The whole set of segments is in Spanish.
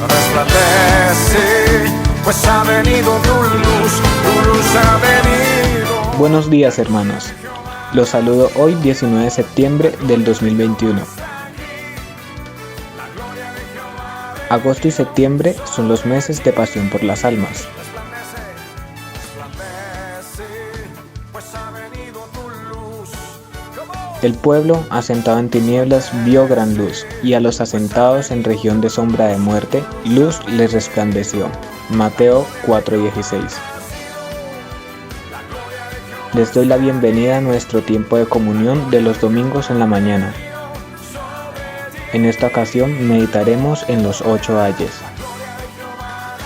resplandece, pues ha venido tu luz ha venido. Buenos días, hermanos. Los saludo hoy 19 de septiembre del 2021. Agosto y septiembre son los meses de pasión por las almas. El pueblo asentado en tinieblas vio gran luz, y a los asentados en región de sombra de muerte, luz les resplandeció. Mateo 4:16. Les doy la bienvenida a nuestro tiempo de comunión de los domingos en la mañana. En esta ocasión meditaremos en los 8 ayes.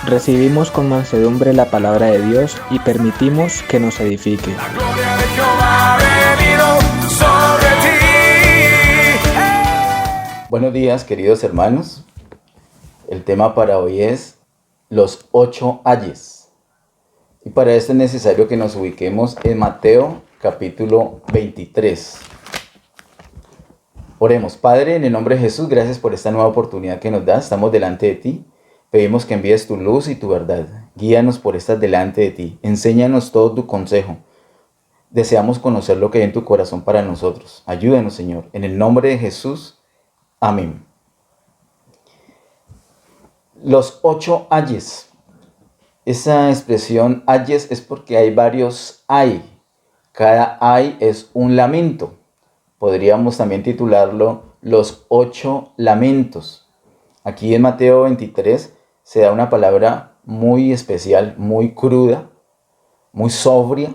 Recibimos con mansedumbre la palabra de Dios y permitimos que nos edifique. La gloria de Jehová ha venido sobre ti. Buenos días, queridos hermanos. El tema para hoy es los 8 ayes. Y para esto es necesario que nos ubiquemos en Mateo capítulo 23. Oremos. Padre, en el nombre de Jesús, gracias por esta nueva oportunidad que nos das. Estamos delante de ti. Pedimos que envíes tu luz y tu verdad. Guíanos por estas delante de ti. Enséñanos todo tu consejo. Deseamos conocer lo que hay en tu corazón para nosotros. Ayúdanos, Señor. En el nombre de Jesús. Amén. Los 8 ayes. Esa expresión ayes es porque hay varios ay. Cada ay es un lamento. Podríamos también titularlo los 8 lamentos. Aquí en Mateo 23 se da una palabra muy especial, muy cruda, muy sobria,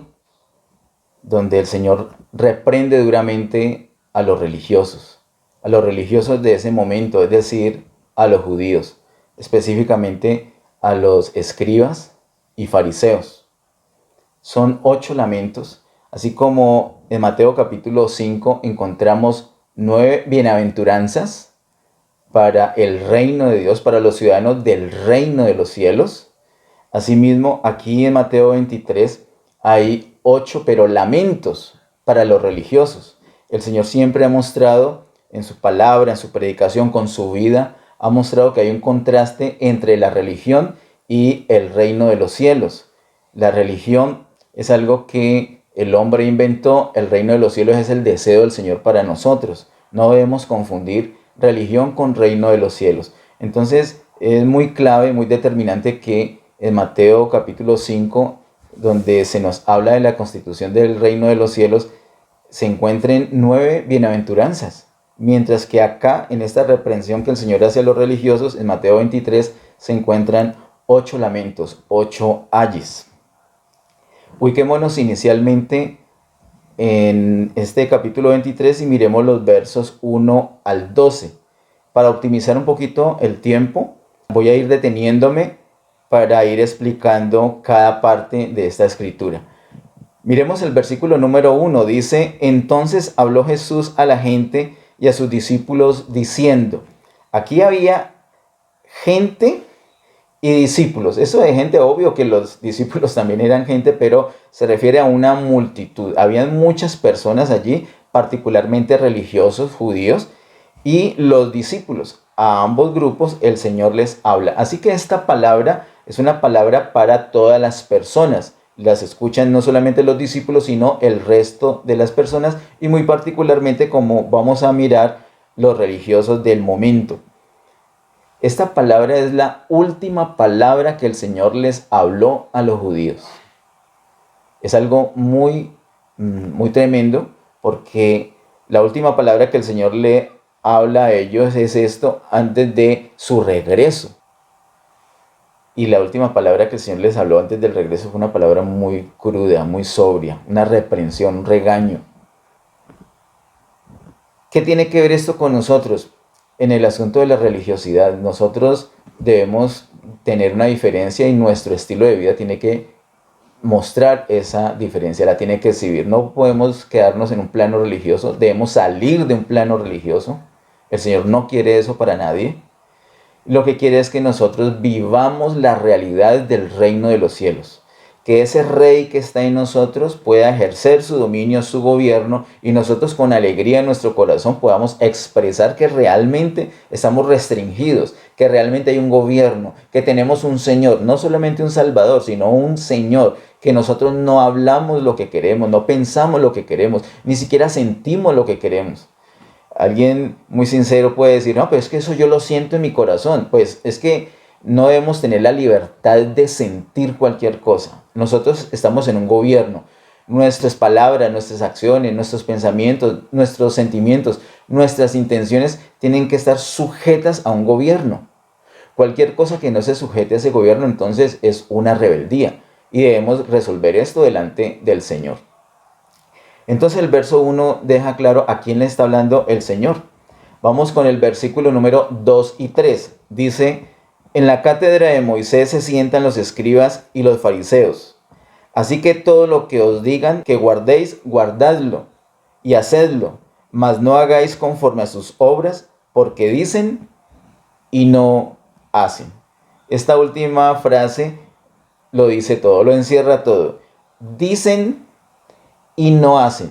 donde el Señor reprende duramente a los religiosos de ese momento, es decir, a los judíos, específicamente a los escribas y fariseos. Son 8 lamentos, así como en Mateo capítulo 5 encontramos 9 bienaventuranzas para el reino de Dios, para los ciudadanos del reino de los cielos. Asimismo, aquí en Mateo 23 hay 8 pero lamentos para los religiosos. El Señor siempre ha mostrado en su palabra, en su predicación, con su vida, ha mostrado que hay un contraste entre la religión y el reino de los cielos. La religión es algo que el hombre inventó, el reino de los cielos es el deseo del Señor para nosotros. No debemos confundir religión con reino de los cielos. Entonces es muy clave, muy determinante que en Mateo capítulo 5, donde se nos habla de la constitución del reino de los cielos, se encuentren 9 bienaventuranzas. Mientras que acá, en esta reprensión que el Señor hace a los religiosos, en Mateo 23, se encuentran 8 lamentos, 8 ayes. Ubiquémonos inicialmente en este capítulo 23 y miremos los versos 1 al 12. Para optimizar un poquito el tiempo, voy a ir deteniéndome para ir explicando cada parte de esta escritura. Miremos el versículo número 1, dice: Entonces habló Jesús a la gente y a sus discípulos diciendo. Aquí había gente y discípulos. Eso de gente, obvio que los discípulos también eran gente, pero se refiere a una multitud. Habían muchas personas allí, particularmente religiosos, judíos, y los discípulos. A ambos grupos el Señor les habla. Así que esta palabra es una palabra para todas las personas. Las escuchan no solamente los discípulos, sino el resto de las personas, y muy particularmente, como vamos a mirar, los religiosos del momento. Esta palabra es la última palabra que el Señor les habló a los judíos. Es algo muy tremendo, porque la última palabra que el Señor le habla a ellos es esto antes de su regreso. Y la última palabra que el Señor les habló antes del regreso fue una palabra muy cruda, muy sobria, una reprensión, un regaño. ¿Qué tiene que ver esto con nosotros? En el asunto de la religiosidad, nosotros debemos tener una diferencia y nuestro estilo de vida tiene que mostrar esa diferencia, la tiene que exhibir. No podemos quedarnos en un plano religioso, debemos salir de un plano religioso. El Señor no quiere eso para nadie. Lo que quiere es que nosotros vivamos la realidad del reino de los cielos. que ese rey que está en nosotros pueda ejercer su dominio, su gobierno, y nosotros con alegría en nuestro corazón podamos expresar que realmente estamos restringidos, que realmente hay un gobierno, que tenemos un Señor, no solamente un Salvador, sino un Señor, que nosotros no hablamos lo que queremos, no pensamos lo que queremos, ni siquiera sentimos lo que queremos. Alguien muy sincero puede decir, no, pero es que eso yo lo siento en mi corazón. Pues es que no debemos tener la libertad de sentir cualquier cosa. Nosotros estamos en un gobierno. Nuestras palabras, nuestras acciones, nuestros pensamientos, nuestros sentimientos, nuestras intenciones tienen que estar sujetas a un gobierno. Cualquier cosa que no se sujete a ese gobierno, entonces es una rebeldía. Y debemos resolver esto delante del Señor. Entonces el verso 1 deja claro a quién le está hablando el Señor. Vamos con el versículo número 2 y 3. Dice, en la cátedra de Moisés se sientan los escribas y los fariseos. Así que todo lo que os digan que guardéis, guardadlo y hacedlo, mas no hagáis conforme a sus obras, porque dicen y no hacen. Esta última frase lo dice todo, lo encierra todo. Dicen y no hacen.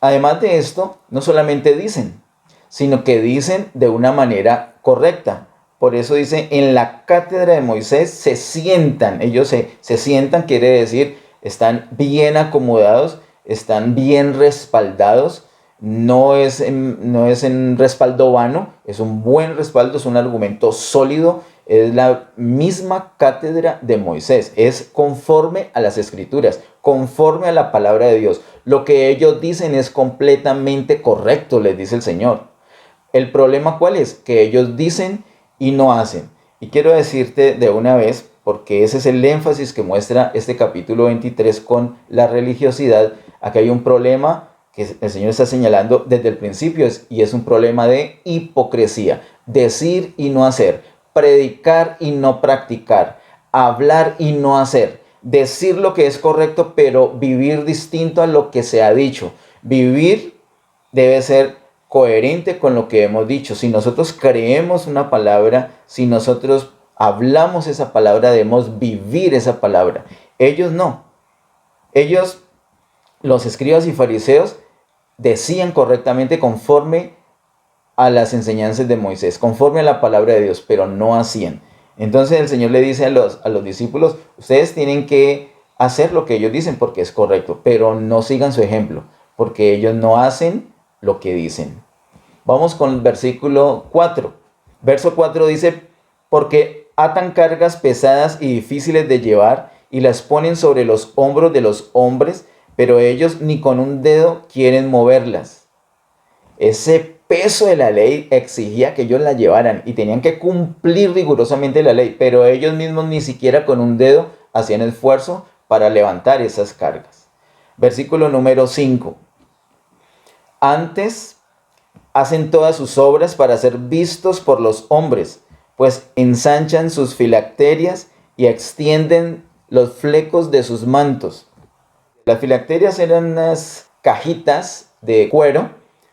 Además de esto, no solamente dicen, sino que dicen de una manera correcta. Por eso dice, en la cátedra de Moisés se sientan. Ellos se sientan, quiere decir, están bien acomodados, están bien respaldados. No es en respaldo vano, es un buen respaldo, es un argumento sólido. Es la misma cátedra de Moisés, es conforme a las escrituras, conforme a la palabra de Dios. Lo que ellos dicen es completamente correcto, les dice el Señor. El problema ¿cuál es? Que ellos dicen y no hacen. Y quiero decirte de una vez, porque ese es el énfasis que muestra este capítulo 23 con la religiosidad. Aquí hay un problema que el Señor está señalando desde el principio y es un problema de hipocresía, decir y no hacer. Predicar y no practicar, hablar y no hacer, decir lo que es correcto, pero vivir distinto a lo que se ha dicho. Vivir debe ser coherente con lo que hemos dicho. Si nosotros creemos una palabra, si nosotros hablamos esa palabra, debemos vivir esa palabra. Ellos no. Ellos, los escribas y fariseos, decían correctamente conforme a las enseñanzas de Moisés, conforme a la palabra de Dios, pero no hacían. Entonces el Señor le dice a los discípulos, ustedes tienen que hacer lo que ellos dicen porque es correcto, pero no sigan su ejemplo, porque ellos no hacen lo que dicen. Vamos con el versículo 4. Verso 4 dice, porque atan cargas pesadas y difíciles de llevar y las ponen sobre los hombros de los hombres, pero ellos ni con un dedo quieren moverlas. Ese peso de la ley exigía que ellos la llevaran y tenían que cumplir rigurosamente la ley, pero ellos mismos ni siquiera con un dedo hacían esfuerzo para levantar esas cargas. Versículo número 5. Antes hacen todas sus obras para ser vistos por los hombres, pues ensanchan sus filacterias y extienden los flecos de sus mantos. Las filacterias eran unas cajitas de cuero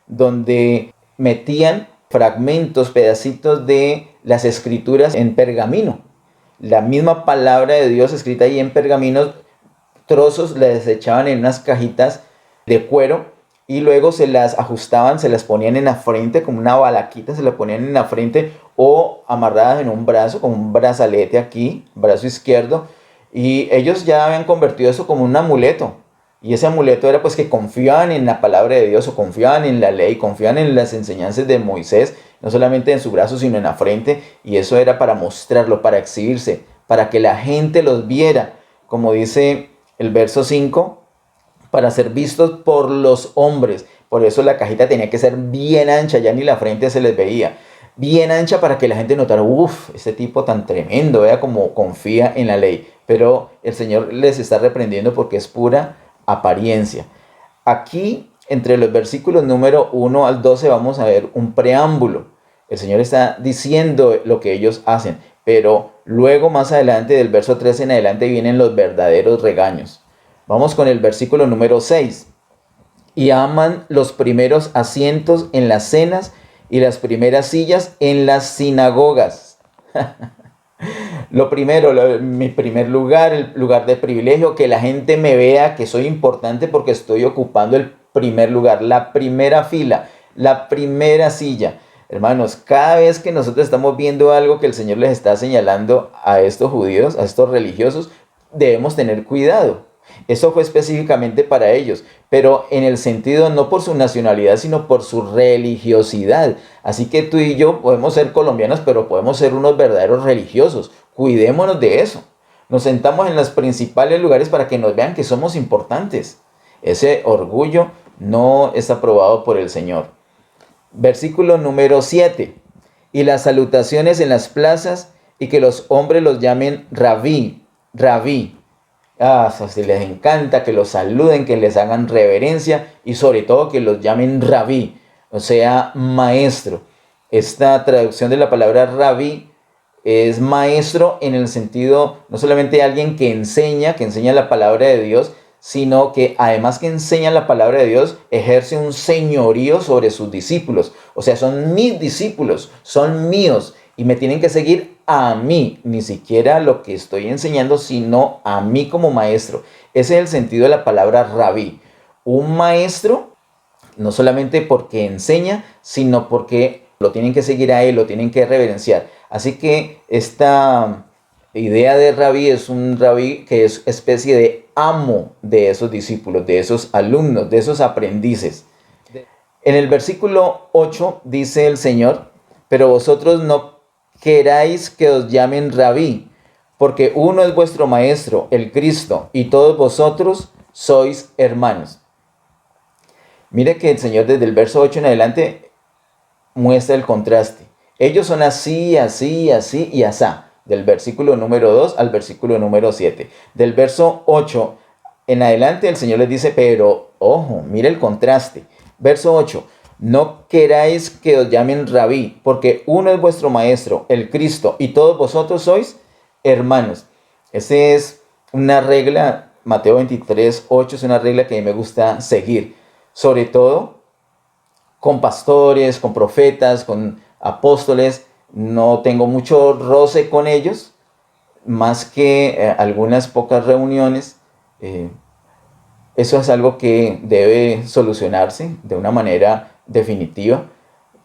donde metían fragmentos, pedacitos de las escrituras en pergamino. La misma palabra de Dios escrita ahí en pergaminos, trozos les echaban en unas cajitas de cuero y luego se las ajustaban, se las ponían en la frente como una balaquita, se las ponían en la frente o amarradas en un brazo, como un brazalete aquí, brazo izquierdo, y ellos ya habían convertido eso como un amuleto. Y ese amuleto era pues que confiaban en la palabra de Dios o confiaban en la ley, confiaban en las enseñanzas de Moisés, no solamente en su brazo sino en la frente, y eso era para mostrarlo, para exhibirse, para que la gente los viera, como dice el verso 5, para ser vistos por los hombres. Por eso la cajita tenía que ser bien ancha, ya ni la frente se les veía, bien ancha para que la gente notara, este tipo tan tremendo, vea cómo confía en la ley. Pero el Señor les está reprendiendo porque es pura apariencia. Aquí, entre los versículos número 1 al 12, vamos a ver un preámbulo. El Señor está diciendo lo que ellos hacen, pero luego más adelante, del verso 13 en adelante, vienen los verdaderos regaños. Vamos con el versículo número 6. Y aman los primeros asientos en las cenas y las primeras sillas en las sinagogas. Lo primero, mi primer lugar, el lugar de privilegio, que la gente me vea que soy importante porque estoy ocupando el primer lugar, la primera fila, la primera silla. Hermanos, cada vez que nosotros estamos viendo algo que el Señor les está señalando a estos judíos, a estos religiosos, debemos tener cuidado. Eso fue específicamente para ellos, pero en el sentido no por su nacionalidad, sino por su religiosidad. Así que tú y yo podemos ser colombianos, pero podemos ser unos verdaderos religiosos. Cuidémonos de eso. Nos sentamos en los principales lugares para que nos vean que somos importantes. Ese orgullo no es aprobado por el Señor. Versículo número 7. Y las salutaciones en las plazas y que los hombres los llamen rabí, rabí. Si les encanta que los saluden, que les hagan reverencia y sobre todo que los llamen rabí, o sea, maestro. Esta traducción de la palabra rabí es maestro en el sentido no solamente de alguien que enseña la palabra de Dios, sino que además que enseña la palabra de Dios, ejerce un señorío sobre sus discípulos. O sea, son mis discípulos, son míos y me tienen que seguir a mí, ni siquiera lo que estoy enseñando, sino a mí como maestro. Ese es el sentido de la palabra rabí. Un maestro, no solamente porque enseña, sino porque lo tienen que seguir a él, lo tienen que reverenciar. Así que esta idea de rabí es un rabí que es especie de amo de esos discípulos, de esos alumnos, de esos aprendices. En el versículo 8 dice el Señor, pero vosotros no queráis que os llamen rabí, porque uno es vuestro maestro, el Cristo, y todos vosotros sois hermanos. Mire que el Señor desde el verso 8 en adelante muestra el contraste. Ellos son así, así, así y asá. Del versículo número 2 al versículo número 7. Del verso 8 en adelante el Señor les dice, pero ojo, mire el contraste. Verso 8. No queráis que os llamen rabí, porque uno es vuestro maestro, el Cristo, y todos vosotros sois hermanos. Esa es una regla, Mateo 23, 8 es una regla que a mí me gusta seguir. Sobre todo con pastores, con profetas, con apóstoles. No tengo mucho roce con ellos, más que algunas pocas reuniones. Eso es algo que debe solucionarse de una manera definitiva.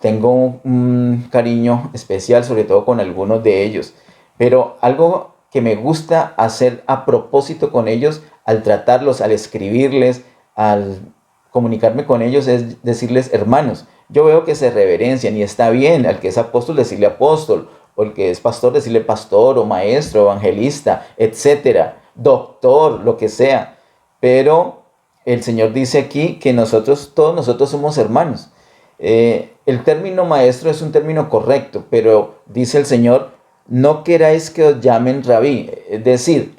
Tengo un cariño especial, sobre todo con algunos de ellos. Pero algo que me gusta hacer a propósito con ellos, al tratarlos, al escribirles, al comunicarme con ellos, es decirles hermanos. Yo veo que se reverencian y está bien, al que es apóstol decirle apóstol, o el que es pastor decirle pastor, o maestro, evangelista, etcétera, doctor, lo que sea. Pero el Señor dice aquí que todos nosotros somos hermanos. El término maestro es un término correcto, pero dice el Señor, no queráis que os llamen rabí. Es decir,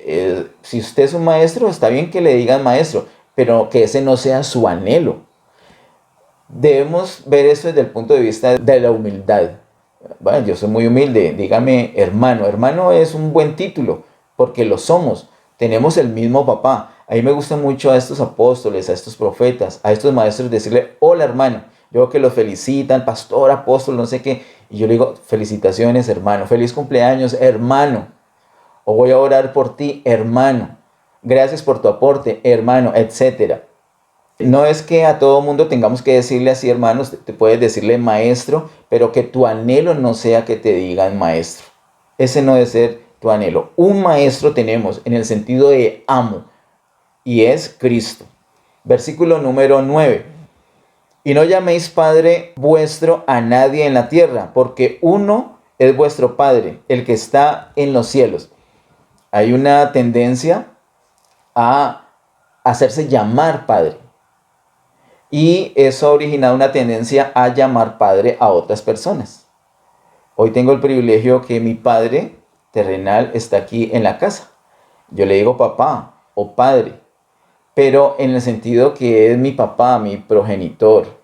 si usted es un maestro, está bien que le digan maestro, pero que ese no sea su anhelo. Debemos ver eso desde el punto de vista de la humildad. Bueno, yo soy muy humilde, dígame hermano. Hermano es un buen título, porque lo somos. Tenemos el mismo papá. A mí me gusta mucho a estos apóstoles, a estos profetas, a estos maestros decirle, hola hermano. Yo veo que los felicitan, pastor, apóstol, no sé qué. Y yo le digo, felicitaciones hermano, feliz cumpleaños hermano. O voy a orar por ti hermano. Gracias por tu aporte hermano, etcétera. No es que a todo mundo tengamos que decirle así hermanos, te puedes decirle maestro, pero que tu anhelo no sea que te digan maestro. Ese no debe ser tu anhelo. Un maestro tenemos en el sentido de amo, y es Cristo. Versículo número 9. Y no llaméis Padre vuestro a nadie en la tierra, porque uno es vuestro Padre, el que está en los cielos. Hay una tendencia a hacerse llamar Padre. Y eso ha originado una tendencia a llamar Padre a otras personas. Hoy tengo el privilegio que mi Padre terrenal está aquí en la casa. Yo le digo papá o padre, pero en el sentido que es mi papá, mi progenitor.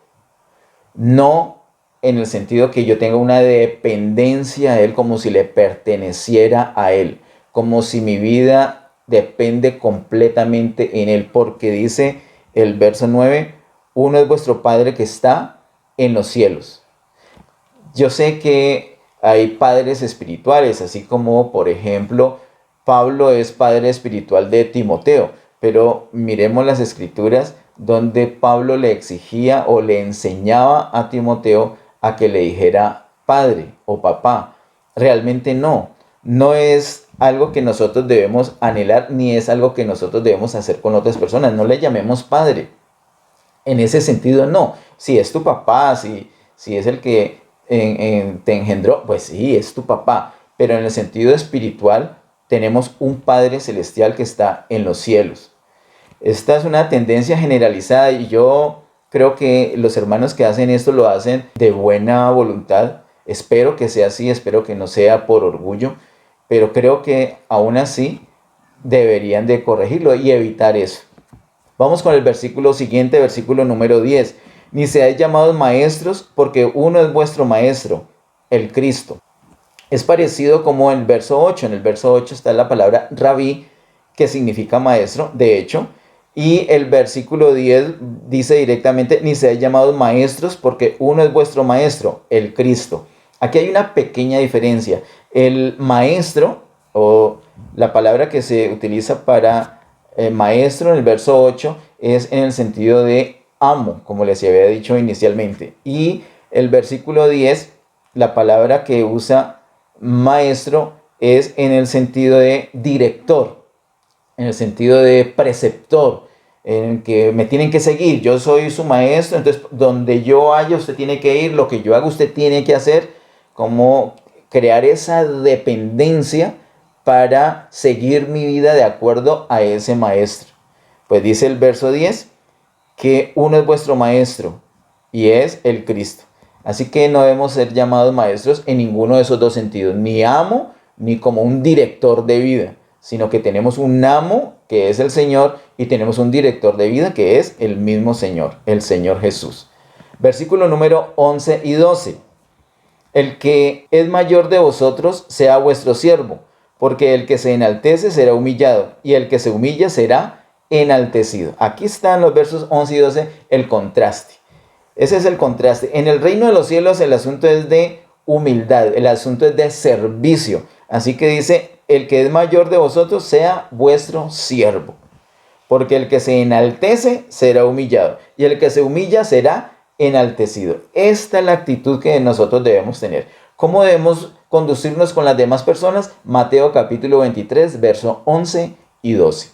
No en el sentido que yo tenga una dependencia a él como si le perteneciera a él, como si mi vida depende completamente en él, porque dice el verso 9, uno es vuestro Padre que está en los cielos. Yo sé que hay padres espirituales, así como por ejemplo Pablo es padre espiritual de Timoteo, pero miremos las escrituras donde Pablo le exigía o le enseñaba a Timoteo a que le dijera padre o papá. Realmente no es algo que nosotros debemos anhelar, ni es algo que nosotros debemos hacer con otras personas. No le llamemos padre. En ese sentido, no. Si es tu papá, si es el que te engendró, pues sí, es tu papá. Pero en el sentido espiritual, tenemos un Padre Celestial que está en los cielos. Esta es una tendencia generalizada y yo creo que los hermanos que hacen esto lo hacen de buena voluntad. Espero que sea así, espero que no sea por orgullo, pero creo que aún así deberían de corregirlo y evitar eso. Vamos con el versículo siguiente, versículo número 10. Ni seáis llamados maestros, porque uno es vuestro maestro, el Cristo. Es parecido como en el verso 8. En el verso 8 está la palabra rabí, que significa maestro, de hecho. Y el versículo 10 dice directamente, ni seáis llamados maestros, porque uno es vuestro maestro, el Cristo. Aquí hay una pequeña diferencia. El maestro, o la palabra que se utiliza para maestro en el verso 8, es en el sentido de amo, como les había dicho inicialmente. Y el versículo 10, la palabra que usa maestro es en el sentido de director, en el sentido de preceptor, en el que me tienen que seguir. Yo soy su maestro, entonces donde yo vaya usted tiene que ir, lo que yo haga usted tiene que hacer, como crear esa dependencia para seguir mi vida de acuerdo a ese maestro. Pues dice el verso 10 que uno es vuestro maestro y es el Cristo. Así que no debemos ser llamados maestros en ninguno de esos dos sentidos, ni amo ni como un director de vida, sino que tenemos un amo que es el Señor y tenemos un director de vida que es el mismo Señor, el Señor Jesús. Versículo número 11 y 12. El que es mayor de vosotros sea vuestro siervo, porque el que se enaltece será humillado y el que se humilla será enaltecido. Aquí están los versos 11 y 12, el contraste. Ese es el contraste. En el reino de los cielos el asunto es de humildad, el asunto es de servicio. Así que dice, el que es mayor de vosotros sea vuestro siervo. Porque el que se enaltece será humillado y el que se humilla será enaltecido. Esta es la actitud que nosotros debemos tener. ¿Cómo debemos conducirnos con las demás personas? Mateo capítulo 23, verso 11 y 12.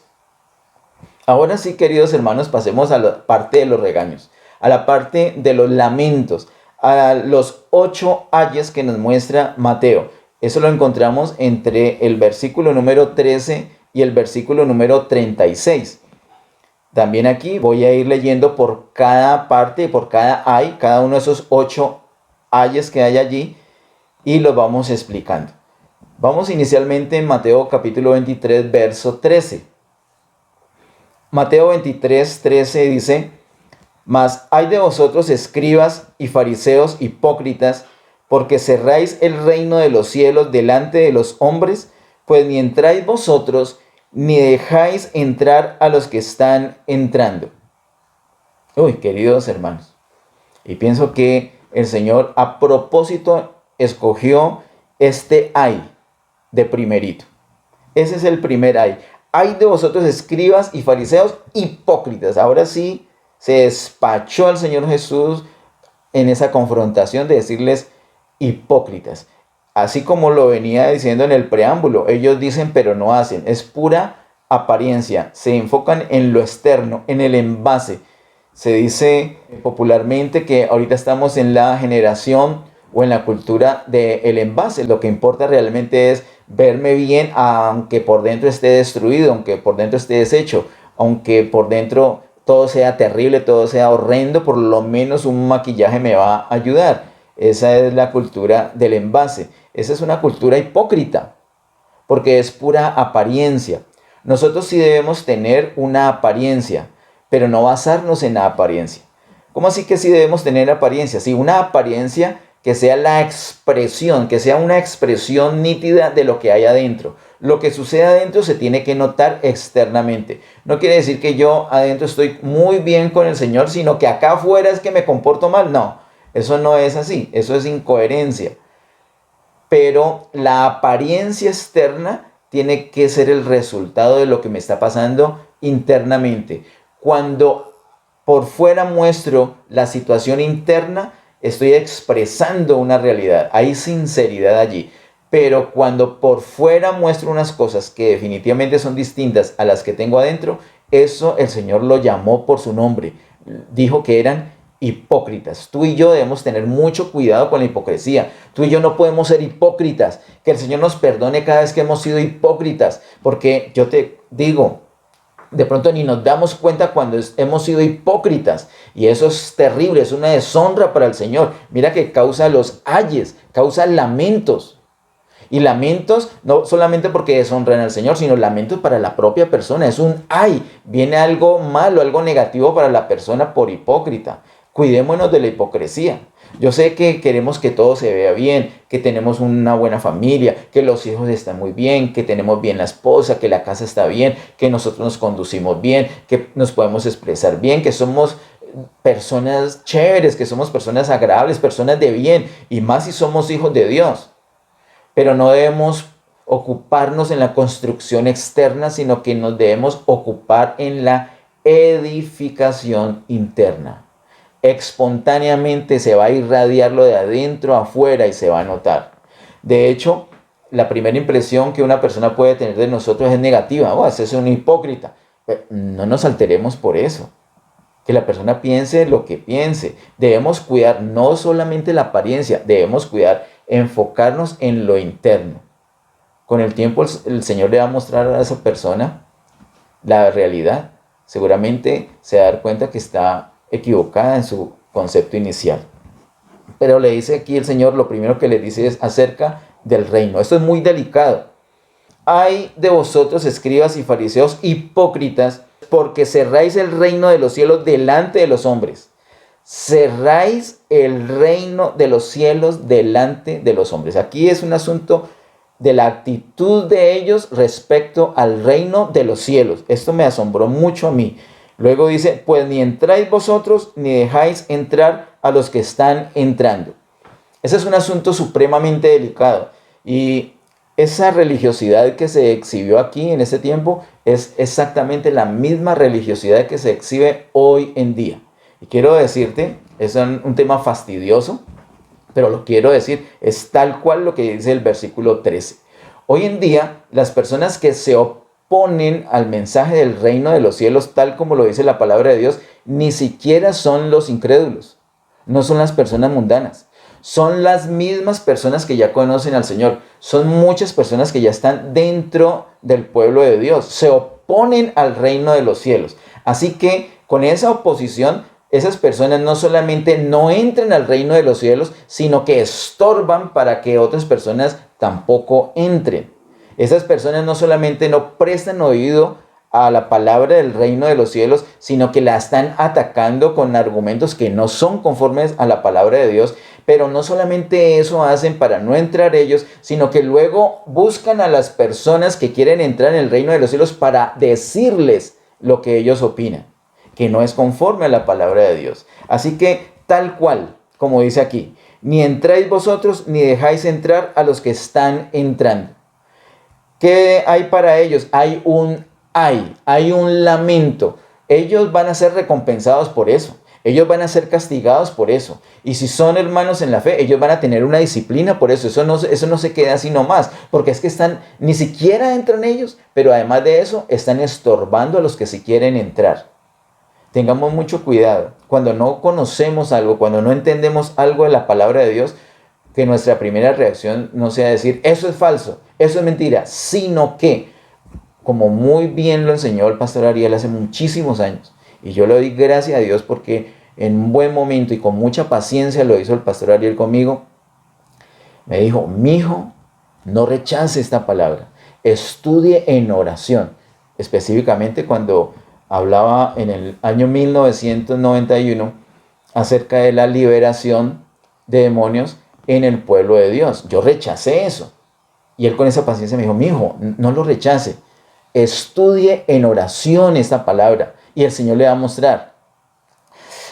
Ahora sí, queridos hermanos, pasemos a la parte de los regaños, a la parte de los lamentos, a los 8 ayes que nos muestra Mateo. Eso lo encontramos entre el versículo número 13 y el versículo número 36. También aquí voy a ir leyendo por cada parte, por cada ay, cada uno de esos 8 ayes que hay allí y los vamos explicando. Vamos inicialmente en Mateo capítulo 23, verso 13. Mateo 23, 13 dice, mas ay de vosotros escribas y fariseos hipócritas, porque cerráis el reino de los cielos delante de los hombres, pues ni entráis vosotros, ni dejáis entrar a los que están entrando. Uy, queridos hermanos, y pienso que el Señor a propósito escogió este ay de primerito. Ese es el primer ay. Ay de vosotros escribas y fariseos hipócritas. Ahora sí se despachó al Señor Jesús en esa confrontación de decirles hipócritas. Así como lo venía diciendo en el preámbulo, ellos dicen pero no hacen. Es pura apariencia. Se enfocan en lo externo, en el envase. Se dice popularmente que ahorita estamos en la generación o en la cultura del envase. Lo que importa realmente es verme bien, aunque por dentro esté destruido, aunque por dentro esté deshecho, aunque por dentro todo sea terrible, todo sea horrendo, por lo menos un maquillaje me va a ayudar. Esa es la cultura del envase. Esa es una cultura hipócrita, porque es pura apariencia. Nosotros sí debemos tener una apariencia, pero no basarnos en la apariencia. ¿Cómo así que sí debemos tener apariencia? Sí, una apariencia que sea la expresión, que sea una expresión nítida de lo que hay adentro. Lo que sucede adentro se tiene que notar externamente. No quiere decir que yo adentro estoy muy bien con el Señor, sino que acá afuera es que me comporto mal. No, eso no es así. Eso es incoherencia. pero la apariencia externa tiene que ser el resultado de lo que me está pasando internamente. Cuando por fuera muestro la situación interna, estoy expresando una realidad, hay sinceridad allí. Pero cuando por fuera muestro unas cosas que definitivamente son distintas a las que tengo adentro, eso el Señor lo llamó por su nombre. Dijo que eran hipócritas. Tú y yo debemos tener mucho cuidado con la hipocresía. Tú y yo no podemos ser hipócritas. Que el Señor nos perdone cada vez que hemos sido hipócritas. Porque yo te digo, de pronto ni nos damos cuenta cuando hemos sido hipócritas. Y eso es terrible, es una deshonra para el Señor. Mira que causa los ayes, causa lamentos. Y lamentos no solamente porque deshonran al Señor, sino lamentos para la propia persona. Es un ay, viene algo malo, algo negativo para la persona por hipócrita. Cuidémonos de la hipocresía. Yo sé que queremos que todo se vea bien, que tenemos una buena familia, que los hijos están muy bien, que tenemos bien la esposa, que la casa está bien, que nosotros nos conducimos bien, que nos podemos expresar bien, que somos personas chéveres, que somos personas agradables, personas de bien, y más si somos hijos de Dios. Pero no debemos ocuparnos en la construcción externa, sino que nos debemos ocupar en la edificación interna. Espontáneamente se va a irradiar lo de adentro a afuera y se va a notar. De hecho, la primera impresión que una persona puede tener de nosotros es negativa. Oh, ese es un hipócrita. Pero no nos alteremos por eso. Que la persona piense lo que piense. Debemos cuidar no solamente la apariencia, debemos cuidar, enfocarnos en lo interno. Con el tiempo el Señor le va a mostrar a esa persona la realidad. Seguramente se va a dar cuenta que está equivocada en su concepto inicial. Pero le dice aquí el Señor, lo primero que le dice es acerca del reino. Esto es muy delicado. Ay de vosotros, escribas y fariseos hipócritas, porque cerráis el reino de los cielos delante de los hombres. Cerráis el reino de los cielos delante de los hombres. Aquí es un asunto de la actitud de ellos respecto al reino de los cielos. Esto me asombró mucho a mí. Luego dice, pues ni entráis vosotros, ni dejáis entrar a los que están entrando. Ese es un asunto supremamente delicado. Y esa religiosidad que se exhibió aquí en este tiempo es exactamente la misma religiosidad que se exhibe hoy en día. Y quiero decirte, es un tema fastidioso, pero lo quiero decir, es tal cual lo que dice el versículo 13. Hoy en día, las personas que se oponen al mensaje del reino de los cielos, tal como lo dice la palabra de Dios, ni siquiera son los incrédulos, no son las personas mundanas. Son las mismas personas que ya conocen al Señor. Son muchas personas que ya están dentro del pueblo de Dios. Se oponen al reino de los cielos. Así que con esa oposición, esas personas no solamente no entran al reino de los cielos, sino que estorban para que otras personas tampoco entren. Esas personas no solamente no prestan oído a la palabra del reino de los cielos, sino que la están atacando con argumentos que no son conformes a la palabra de Dios. Pero no solamente eso hacen para no entrar ellos, sino que luego buscan a las personas que quieren entrar en el reino de los cielos para decirles lo que ellos opinan, que no es conforme a la palabra de Dios. Así que tal cual, como dice aquí, ni entráis vosotros, ni dejáis entrar a los que están entrando. ¿Qué hay para ellos? Hay un lamento. Ellos van a ser recompensados por eso. Ellos van a ser castigados por eso. Y si son hermanos en la fe, ellos van a tener una disciplina por eso. Eso no se queda así nomás. Porque es que ni siquiera entran ellos, pero además de eso, están estorbando a los que sí quieren entrar. Tengamos mucho cuidado. Cuando no conocemos algo, cuando no entendemos algo de la palabra de Dios, que nuestra primera reacción no sea decir, eso es falso, eso es mentira, sino que, como muy bien lo enseñó el pastor Ariel hace muchísimos años, y yo le doy gracias a Dios porque en un buen momento y con mucha paciencia lo hizo el pastor Ariel conmigo, me dijo, mijo, no rechace esta palabra, estudie en oración. Específicamente cuando hablaba en el año 1991 acerca de la liberación de demonios en el pueblo de Dios. Yo rechacé eso. Y él con esa paciencia me dijo, mijo, no lo rechace, estudie en oración esta palabra. Y el Señor le va a mostrar.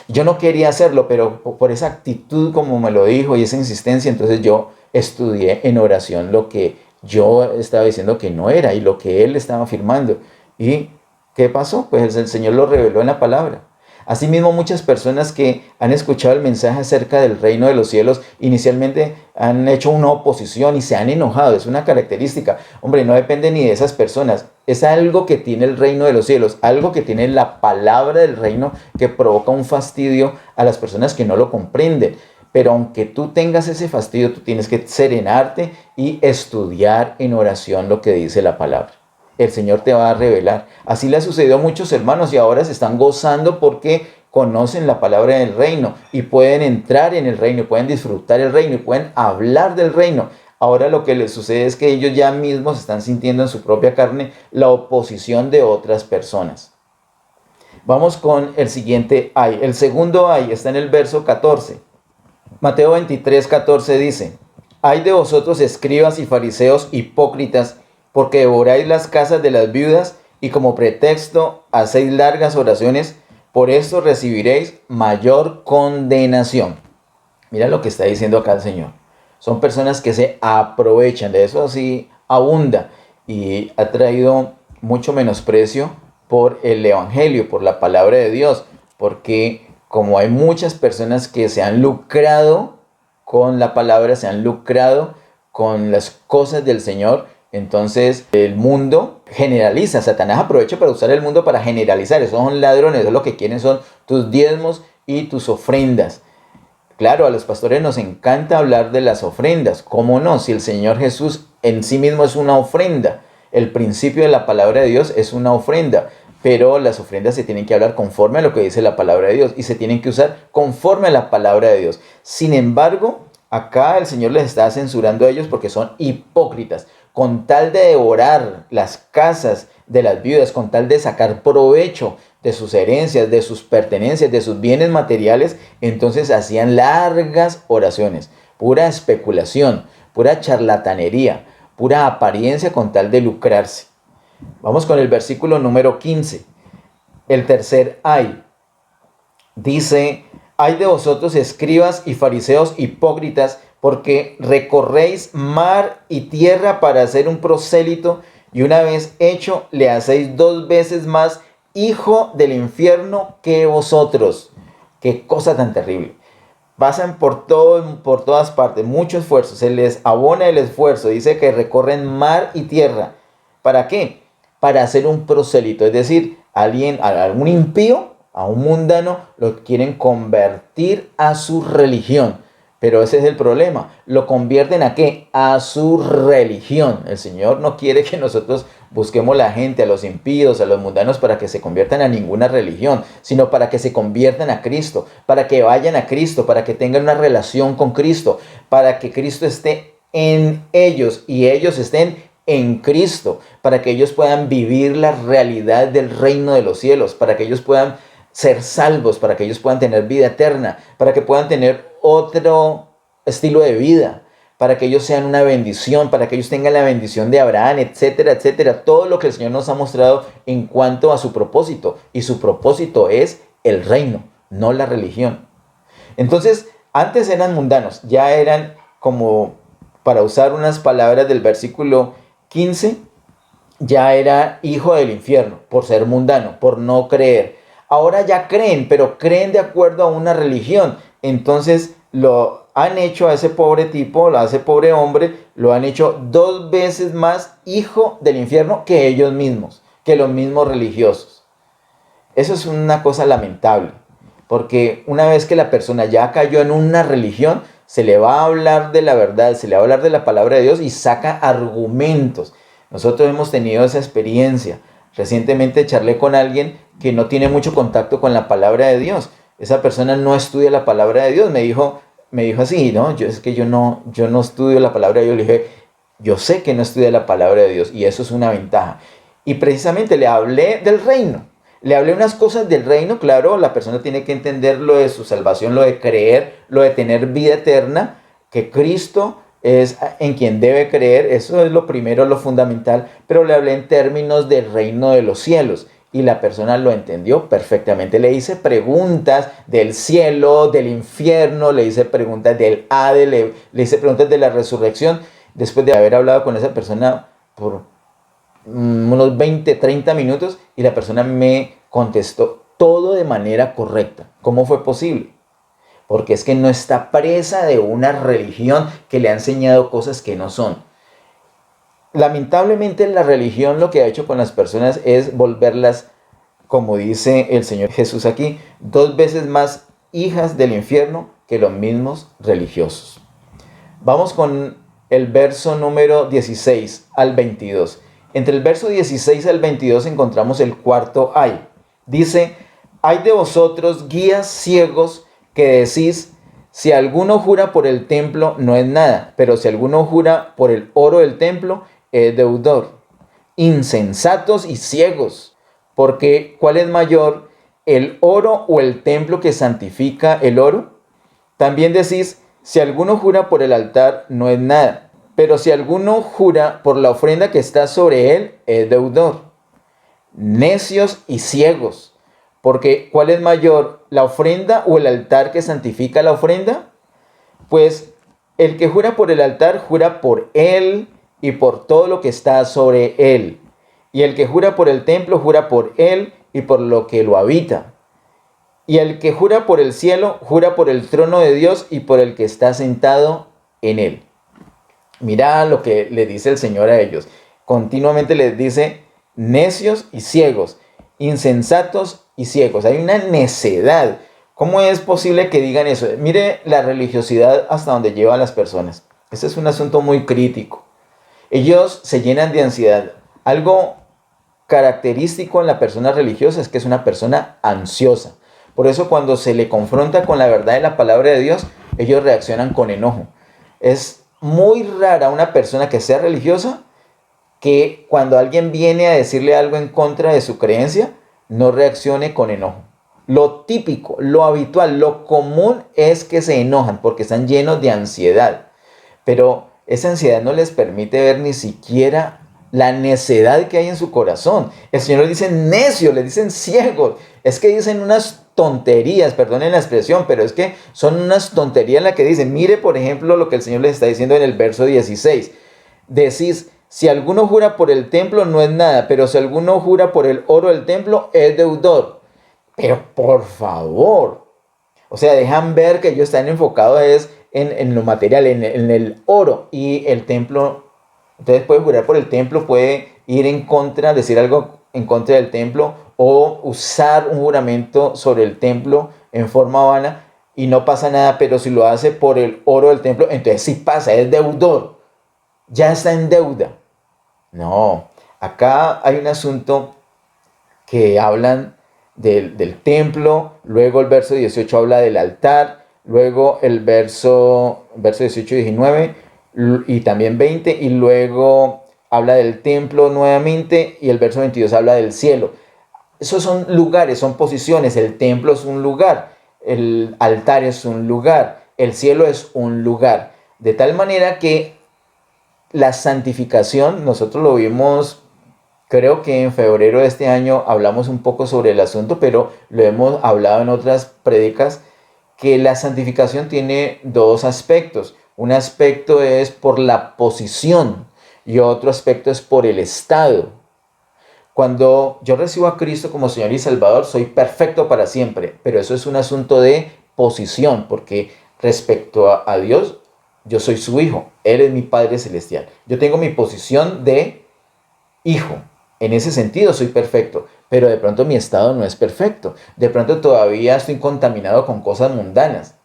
Yo no quería hacerlo, pero por esa actitud como me lo dijo y esa insistencia, entonces yo estudié en oración lo que yo estaba diciendo que no era y lo que él estaba afirmando. ¿Y qué pasó? Pues el Señor lo reveló en la palabra. Asimismo, muchas personas que han escuchado el mensaje acerca del reino de los cielos, inicialmente han hecho una oposición y se han enojado. Es una característica. Hombre, no depende ni de esas personas. Es algo que tiene el reino de los cielos, algo que tiene la palabra del reino que provoca un fastidio a las personas que no lo comprenden. Pero aunque tú tengas ese fastidio, tú tienes que serenarte y estudiar en oración lo que dice la palabra. El Señor te va a revelar. Así le ha sucedido a muchos hermanos y ahora se están gozando porque conocen la palabra del reino y pueden entrar en el reino, pueden disfrutar el reino y pueden hablar del reino. Ahora lo que les sucede es que ellos ya mismos están sintiendo en su propia carne la oposición de otras personas. Vamos con el siguiente ay. El segundo ay está en el verso 14. Mateo 23:14 dice: Ay de vosotros, escribas y fariseos hipócritas, porque devoráis las casas de las viudas y como pretexto hacéis largas oraciones, por esto recibiréis mayor condenación. Mira lo que está diciendo acá el Señor. Son personas que se aprovechan de eso, así abunda, y ha traído mucho menosprecio por el evangelio, por la palabra de Dios, porque como hay muchas personas que se han lucrado con la palabra, se han lucrado con las cosas del Señor, entonces el mundo generaliza. Satanás aprovecha para usar el mundo para generalizar. Esos son ladrones, eso lo que quieren son tus diezmos y tus ofrendas. Claro, a los pastores nos encanta hablar de las ofrendas. ¿Cómo no? Si el Señor Jesús en sí mismo es una ofrenda. El principio de la palabra de Dios es una ofrenda. Pero las ofrendas se tienen que hablar conforme a lo que dice la palabra de Dios y se tienen que usar conforme a la palabra de Dios. Sin embargo, acá el Señor les está censurando a ellos porque son hipócritas. Con tal de devorar las casas de las viudas, con tal de sacar provecho de sus herencias, de sus pertenencias, de sus bienes materiales, entonces hacían largas oraciones, pura especulación, pura charlatanería, pura apariencia con tal de lucrarse. Vamos con el versículo número 15. El tercer ay. Dice: Ay de vosotros, escribas y fariseos hipócritas, porque recorréis mar y tierra para hacer un prosélito, y una vez hecho le hacéis 2 veces más hijo del infierno que vosotros. Qué cosa tan terrible. Pasan por todas partes, mucho esfuerzo, se les abona el esfuerzo. Dice que recorren mar y tierra. ¿Para qué? Para hacer un prosélito, es decir, algún impío, a un mundano, lo quieren convertir a su religión. Pero ese es el problema. ¿Lo convierten a qué? A su religión. El Señor no quiere que nosotros busquemos a la gente, a los impíos, a los mundanos, para que se conviertan a ninguna religión, sino para que se conviertan a Cristo, para que vayan a Cristo, para que tengan una relación con Cristo, para que Cristo esté en ellos y ellos estén en Cristo, para que ellos puedan vivir la realidad del reino de los cielos, para que ellos puedan ser salvos, para que ellos puedan tener vida eterna, para que puedan tener otro estilo de vida, para que ellos sean una bendición, para que ellos tengan la bendición de Abraham, etcétera, etcétera. Todo lo que el Señor nos ha mostrado en cuanto a su propósito. Y su propósito es el reino, no la religión. Entonces, antes eran mundanos, ya eran, como para usar unas palabras del versículo 15, ya era hijo del infierno por ser mundano, por no creer. Ahora ya creen, pero creen de acuerdo a una religión. Entonces lo han hecho a ese pobre tipo, a ese pobre hombre, lo han hecho 2 veces más hijo del infierno que ellos mismos, que los mismos religiosos. Eso es una cosa lamentable, porque una vez que la persona ya cayó en una religión, se le va a hablar de la verdad, se le va a hablar de la palabra de Dios y saca argumentos. Nosotros hemos tenido esa experiencia. Recientemente charlé con alguien que no tiene mucho contacto con la palabra de Dios. Esa persona no estudia la palabra de Dios. Me dijo así, ¿no? Yo no estudio la palabra de Dios. Le dije, yo sé que no estudia la palabra de Dios y eso es una ventaja. Y precisamente le hablé del reino. Le hablé unas cosas del reino. Claro, la persona tiene que entender lo de su salvación, lo de creer, lo de tener vida eterna, que Cristo es en quien debe creer. Eso es lo primero, lo fundamental. Pero le hablé en términos del reino de los cielos. y la persona lo entendió perfectamente. Le hice preguntas del cielo, del infierno, le hice preguntas del Hade, le hice preguntas de la resurrección. Después de haber hablado con esa persona por unos 20, 30 minutos, y la persona me contestó todo de manera correcta. ¿Cómo fue posible? Porque es que no está presa de una religión que le ha enseñado cosas que no son. Lamentablemente la religión lo que ha hecho con las personas es volverlas, como dice el Señor Jesús aquí, 2 veces más hijas del infierno que los mismos religiosos. Vamos con el verso número 16 al 22. Entre el verso 16 al 22 encontramos el cuarto ay. Dice: ay de vosotros, guías ciegos, que decís, si alguno jura por el templo, no es nada, pero si alguno jura por el oro del templo, es deudor. Insensatos y ciegos, porque ¿cuál es mayor, el oro o el templo que santifica el oro? También decís, si alguno jura por el altar, no es nada, pero si alguno jura por la ofrenda que está sobre él, es deudor. Necios y ciegos, porque ¿cuál es mayor, la ofrenda o el altar que santifica la ofrenda? Pues el que jura por el altar, jura por él y por todo lo que está sobre él. Y el que jura por el templo, jura por él y por lo que lo habita. Y el que jura por el cielo, jura por el trono de Dios y por el que está sentado en él. Mira lo que le dice el Señor a ellos. Continuamente les dice, necios y ciegos, insensatos y ciegos. Hay una necedad. ¿Cómo es posible que digan eso? Mire la religiosidad hasta donde lleva a las personas. Este es un asunto muy crítico. Ellos se llenan de ansiedad. Algo característico en la persona religiosa es que es una persona ansiosa. Por eso cuando se le confronta con la verdad de la palabra de Dios, ellos reaccionan con enojo. Es muy rara una persona que sea religiosa que cuando alguien viene a decirle algo en contra de su creencia, no reaccione con enojo. Lo típico, lo habitual, lo común es que se enojan porque están llenos de ansiedad. Pero esa ansiedad no les permite ver ni siquiera la necedad que hay en su corazón. El Señor les dice necios, les dicen ciegos. Es que dicen unas tonterías, perdonen la expresión, pero es que son unas tonterías las que dicen. Mire, por ejemplo, lo que el Señor les está diciendo en el verso 16. Decís, si alguno jura por el templo, no es nada, pero si alguno jura por el oro del templo, es deudor. Pero por favor, o sea, dejan ver que ellos están enfocados en lo material, en el oro y el templo. Entonces puede jurar por el templo, puede ir en contra, decir algo en contra del templo o usar un juramento sobre el templo en forma vana y no pasa nada, pero si lo hace por el oro del templo, entonces sí pasa, es deudor, ya está en deuda. No, acá hay un asunto que hablan del templo, luego el verso 18 habla del altar, luego el verso 18 y 19 y también 20, y luego habla del templo nuevamente y el verso 22 habla del cielo. Esos son lugares, son posiciones. El templo es un lugar, el altar es un lugar, el cielo es un lugar. De tal manera que la santificación, nosotros lo vimos, creo que en febrero de este año hablamos un poco sobre el asunto, pero lo hemos hablado en otras prédicas, que la santificación tiene 2 aspectos. Un aspecto es por la posición y otro aspecto es por el estado. Cuando yo recibo a Cristo como Señor y Salvador, soy perfecto para siempre, pero eso es un asunto de posición, porque respecto a Dios, yo soy su hijo, Él es mi Padre Celestial. Yo tengo mi posición de hijo, en ese sentido soy perfecto, pero de pronto mi estado no es perfecto, de pronto todavía estoy contaminado con cosas mundanas.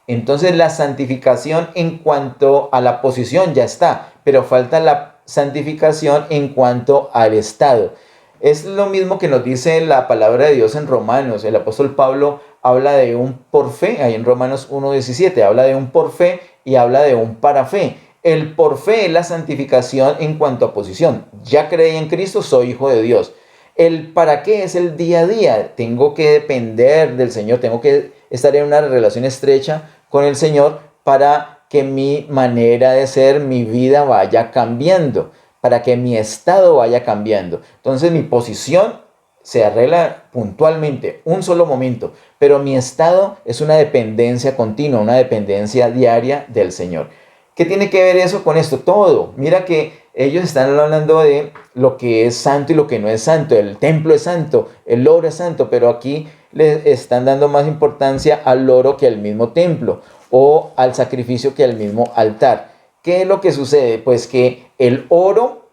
Entonces la santificación en cuanto a la posición ya está, pero falta la santificación en cuanto al estado. Es lo mismo que nos dice la palabra de Dios en Romanos. El apóstol Pablo habla de un por fe, ahí en Romanos 1:17, habla de un por fe y habla de un para fe. El por fe es la santificación en cuanto a posición. Ya creí en Cristo, soy hijo de Dios. El para qué es el día a día. Tengo que depender del Señor, tengo que estar en una relación estrecha con el Señor para que mi manera de ser, mi vida vaya cambiando, para que mi estado vaya cambiando. Entonces mi posición se arregla puntualmente, un solo momento, pero mi estado es una dependencia continua, una dependencia diaria del Señor. ¿Qué tiene que ver eso con esto? Todo. Mira que ellos están hablando de lo que es santo y lo que no es santo. El templo es santo, el oro es santo, pero aquí le están dando más importancia al oro que al mismo templo o al sacrificio que al mismo altar. ¿Qué es lo que sucede? Pues que el oro,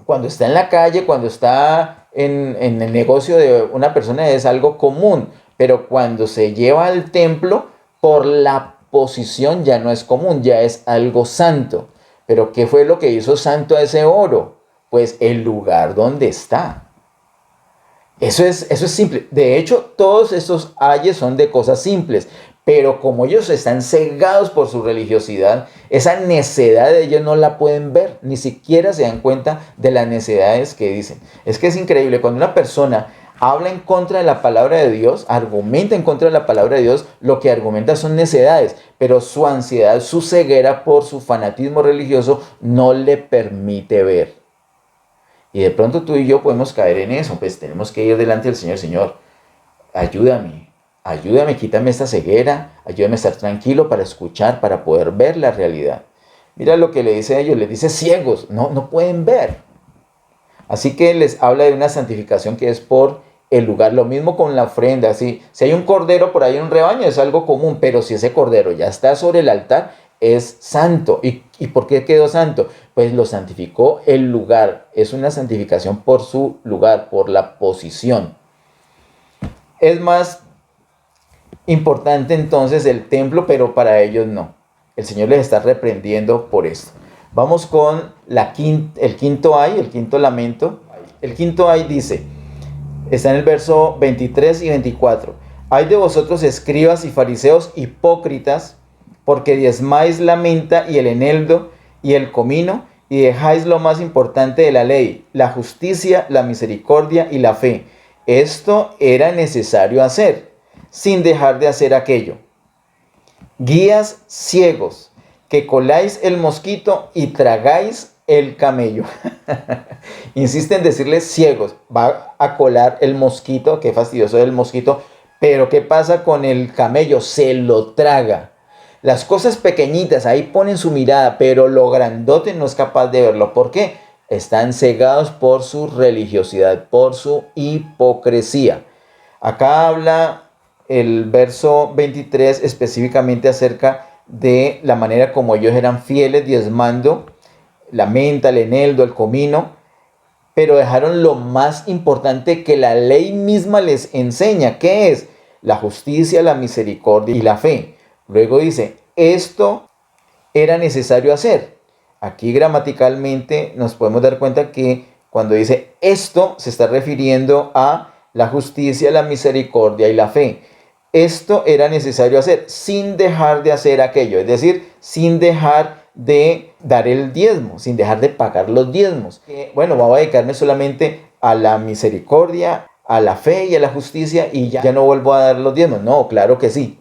cuando está en la calle, cuando está en el negocio de una persona, es algo común, pero cuando se lleva al templo, por la posición ya no es común, ya es algo santo. Pero ¿qué fue lo que hizo santo a ese oro? Pues el lugar donde está. Eso es simple. De hecho, todos estos ayes son de cosas simples, pero como ellos están cegados por su religiosidad, esa necedad de ellos no la pueden ver, ni siquiera se dan cuenta de las necedades que dicen. Es que es increíble, cuando una persona habla en contra de la palabra de Dios, argumenta en contra de la palabra de Dios, lo que argumenta son necedades, pero su ansiedad, su ceguera por su fanatismo religioso no le permite ver. Y de pronto tú y yo podemos caer en eso, pues tenemos que ir delante del Señor. Señor, ayúdame, quítame esta ceguera, ayúdame a estar tranquilo para escuchar, para poder ver la realidad. Mira lo que le dice a ellos, les dice ciegos, no pueden ver. Así que les habla de una santificación que es por el lugar, lo mismo con la ofrenda. Si hay un cordero por ahí en un rebaño es algo común, pero si ese cordero ya está sobre el altar, es santo. ¿Y por qué quedó santo? Pues lo santificó el lugar. Es una santificación por su lugar, por la posición. Es más importante entonces el templo, pero para ellos no. El Señor les está reprendiendo por esto. Vamos con el quinto ay, el quinto lamento. El quinto ay dice, está en el verso 23 y 24. Ay de vosotros escribas y fariseos hipócritas, porque diezmáis la menta y el eneldo y el comino, y dejáis lo más importante de la ley, la justicia, la misericordia y la fe. Esto era necesario hacer, sin dejar de hacer aquello. Guías ciegos, que coláis el mosquito y tragáis el camello. Insiste en decirles ciegos, va a colar el mosquito, qué fastidioso el mosquito, pero ¿qué pasa con el camello? Se lo traga. Las cosas pequeñitas, ahí ponen su mirada, pero lo grandote no es capaz de verlo. ¿Por qué? Están cegados por su religiosidad, por su hipocresía. Acá habla el verso 23 específicamente acerca de la manera como ellos eran fieles, diezmando la menta, el eneldo, el comino, pero dejaron lo más importante que la ley misma les enseña. ¿Qué es? La justicia, la misericordia y la fe. Luego dice, esto era necesario hacer. Aquí gramaticalmente nos podemos dar cuenta que cuando dice esto se está refiriendo a la justicia, la misericordia y la fe. Esto era necesario hacer sin dejar de hacer aquello, es decir, sin dejar de dar el diezmo, sin dejar de pagar los diezmos. Bueno, voy a dedicarme solamente a la misericordia, a la fe y a la justicia y ya no vuelvo a dar los diezmos. No, claro que sí.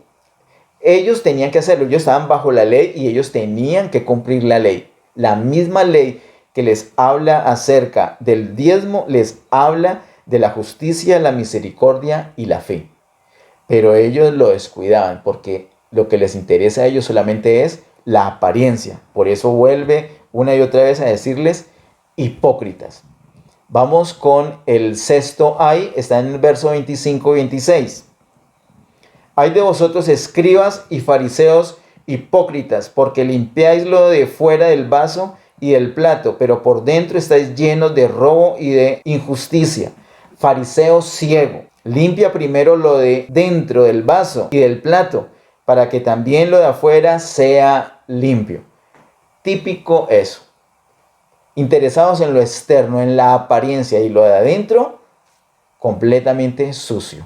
Ellos tenían que hacerlo, ellos estaban bajo la ley y ellos tenían que cumplir la ley. La misma ley que les habla acerca del diezmo, les habla de la justicia, la misericordia y la fe. Pero ellos lo descuidaban porque lo que les interesa a ellos solamente es la apariencia. Por eso vuelve una y otra vez a decirles hipócritas. Vamos con el sexto ay, está en el verso 25 y 26. Ay de vosotros escribas y fariseos hipócritas, porque limpiáis lo de fuera del vaso y del plato, pero por dentro estáis llenos de robo y de injusticia. Fariseo ciego, limpia primero lo de dentro del vaso y del plato, para que también lo de afuera sea limpio. Típico eso. Interesados en lo externo, en la apariencia, y lo de adentro, completamente sucio.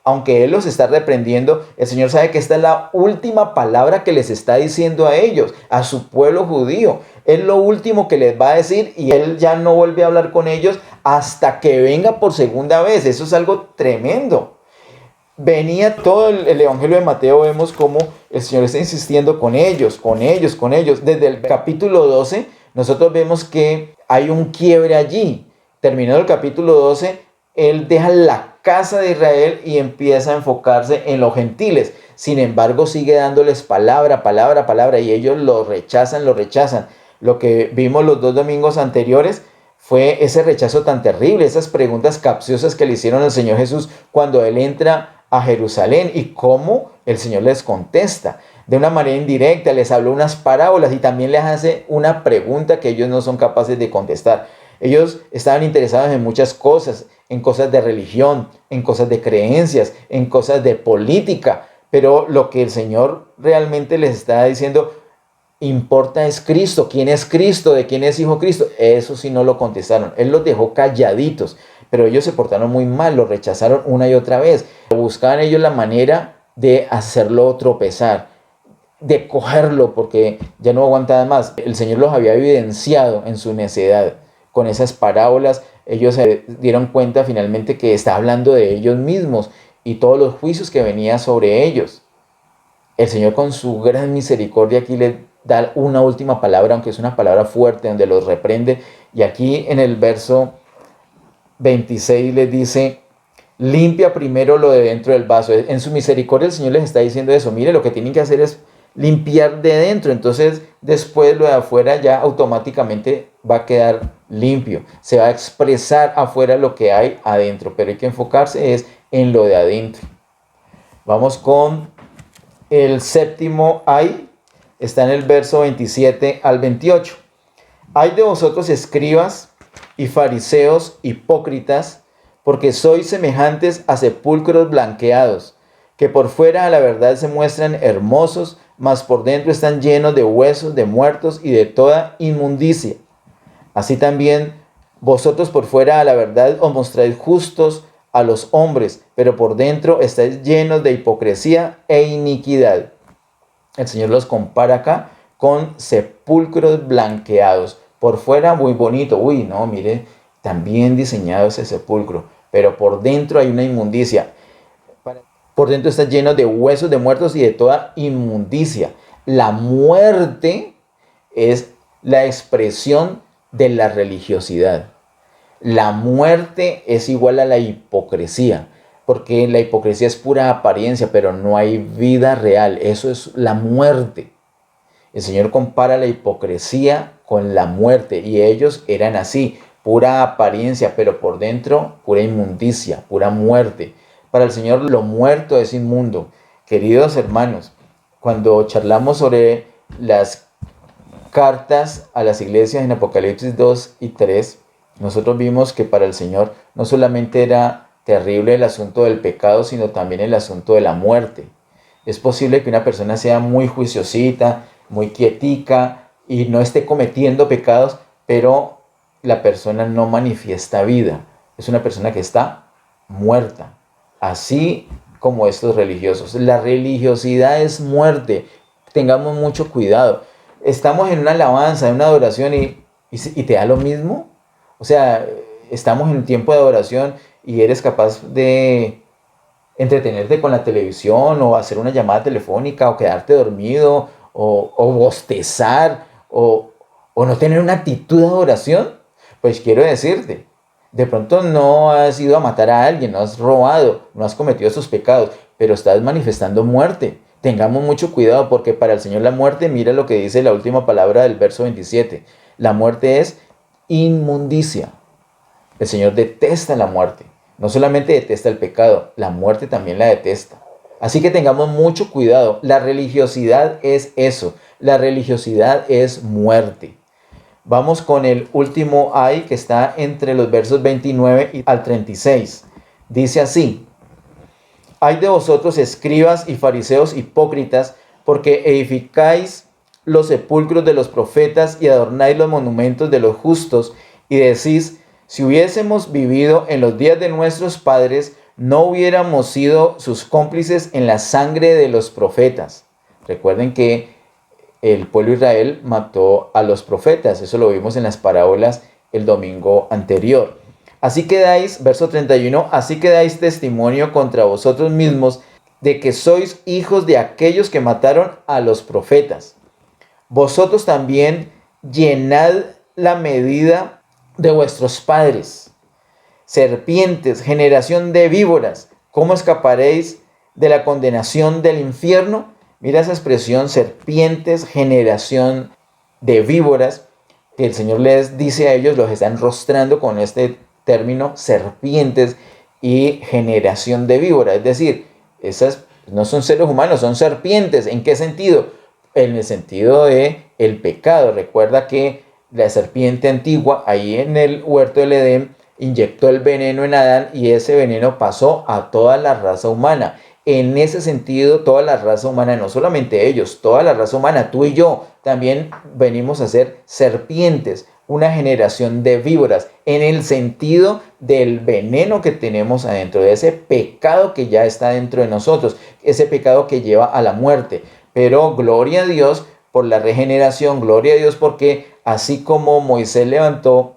Aunque Él los está reprendiendo, el Señor sabe que esta es la última palabra que les está diciendo a ellos, a su pueblo judío. Es lo último que les va a decir y Él ya no vuelve a hablar con ellos hasta que venga por segunda vez. Eso es algo tremendo. Venía todo el Evangelio de Mateo, vemos cómo el Señor está insistiendo con ellos. Desde el capítulo 12, nosotros vemos que hay un quiebre allí. Terminado el capítulo 12, él deja la casa de Israel y empieza a enfocarse en los gentiles. Sin embargo, sigue dándoles palabra, palabra, palabra, y ellos lo rechazan, lo rechazan. Lo que vimos los 2 domingos anteriores fue ese rechazo tan terrible, esas preguntas capciosas que le hicieron al Señor Jesús cuando él entra a Jerusalén, y cómo el Señor les contesta de una manera indirecta, les habló unas parábolas y también les hace una pregunta que ellos no son capaces de contestar. Ellos estaban interesados en muchas cosas, en cosas de religión, en cosas de creencias, en cosas de política, pero lo que el Señor realmente les está diciendo importa es Cristo. ¿Quién es Cristo? ¿De quién es hijo Cristo? Eso sí no lo contestaron. Él los dejó calladitos, pero ellos se portaron muy mal, lo rechazaron una y otra vez. Buscaban ellos la manera de hacerlo tropezar, de cogerlo, porque ya no aguantaban más. El Señor los había evidenciado en su necedad. Con esas parábolas, ellos se dieron cuenta finalmente que está hablando de ellos mismos y todos los juicios que venían sobre ellos. El Señor, con su gran misericordia, aquí les da una última palabra, aunque es una palabra fuerte, donde los reprende. Y aquí en el verso 26 les dice: limpia primero lo de dentro del vaso. En su misericordia el Señor les está diciendo eso. Mire, lo que tienen que hacer es limpiar de dentro. Entonces después lo de afuera ya automáticamente va a quedar limpio. Se va a expresar afuera lo que hay adentro. Pero hay que enfocarse es en lo de adentro. Vamos con el séptimo ay. Está en el verso 27 al 28. Ay de vosotros, escribas y fariseos hipócritas, porque sois semejantes a sepulcros blanqueados, que por fuera a la verdad se muestran hermosos, mas por dentro están llenos de huesos de muertos y de toda inmundicia. Así también vosotros por fuera a la verdad os mostráis justos a los hombres, pero por dentro estáis llenos de hipocresía e iniquidad. El Señor los compara acá con sepulcros blanqueados. Por fuera muy bonito. Uy, no, mire, tan bien diseñado ese sepulcro. Pero por dentro hay una inmundicia. Por dentro está lleno de huesos de muertos y de toda inmundicia. La muerte es la expresión de la religiosidad. La muerte es igual a la hipocresía, porque la hipocresía es pura apariencia, pero no hay vida real. Eso es la muerte. El Señor compara la hipocresía con la muerte, y ellos eran así, pura apariencia, pero por dentro pura inmundicia, pura muerte. Para el Señor lo muerto es inmundo. Queridos hermanos, cuando charlamos sobre las cartas a las iglesias en Apocalipsis 2 y 3, nosotros vimos que para el Señor no solamente era terrible el asunto del pecado, sino también el asunto de la muerte. Es posible que una persona sea muy juiciosita, muy quietica y no esté cometiendo pecados, pero la persona no manifiesta vida. Es una persona que está muerta, así como estos religiosos. La religiosidad es muerte. Tengamos mucho cuidado. Estamos en una alabanza, en una adoración y te da lo mismo. O sea, estamos en un tiempo de adoración y eres capaz de entretenerte con la televisión o hacer una llamada telefónica o quedarte dormido o bostezar o no tener una actitud de adoración. Pues quiero decirte, de pronto no has ido a matar a alguien, no has robado, no has cometido esos pecados, pero estás manifestando muerte. Tengamos mucho cuidado, porque para el Señor la muerte, mira lo que dice la última palabra del verso 27. La muerte es inmundicia. El Señor detesta la muerte. No solamente detesta el pecado, la muerte también la detesta. Así que tengamos mucho cuidado. La religiosidad es eso. La religiosidad es muerte. Vamos con el último ay, que está entre los versos 29 al 36. Dice así: ay de vosotros, escribas y fariseos hipócritas, porque edificáis los sepulcros de los profetas y adornáis los monumentos de los justos, y decís: si hubiésemos vivido en los días de nuestros padres, no hubiéramos sido sus cómplices en la sangre de los profetas. Recuerden que el pueblo de Israel mató a los profetas. Eso lo vimos en las parábolas el domingo anterior. Así que dais, verso 31, así que dais testimonio contra vosotros mismos de que sois hijos de aquellos que mataron a los profetas. Vosotros también llenad la medida de vuestros padres. serpientes, generación de víboras, ¿cómo escaparéis de la condenación del infierno? Mira esa expresión, serpientes, generación de víboras, que el Señor les dice a ellos, los está enrostrando con este término, serpientes y generación de víboras. Es decir, esas no son seres humanos, son serpientes. ¿En qué sentido? En el sentido de el pecado. Recuerda que la serpiente antigua, ahí en el huerto del Edén, inyectó el veneno en Adán y ese veneno pasó a toda la raza humana. En ese sentido, toda la raza humana, no solamente ellos, toda la raza humana, tú y yo, también venimos a ser serpientes, una generación de víboras, en el sentido del veneno que tenemos adentro, de ese pecado que ya está dentro de nosotros, ese pecado que lleva a la muerte. Pero gloria a Dios por la regeneración, gloria a Dios porque así como Moisés levantó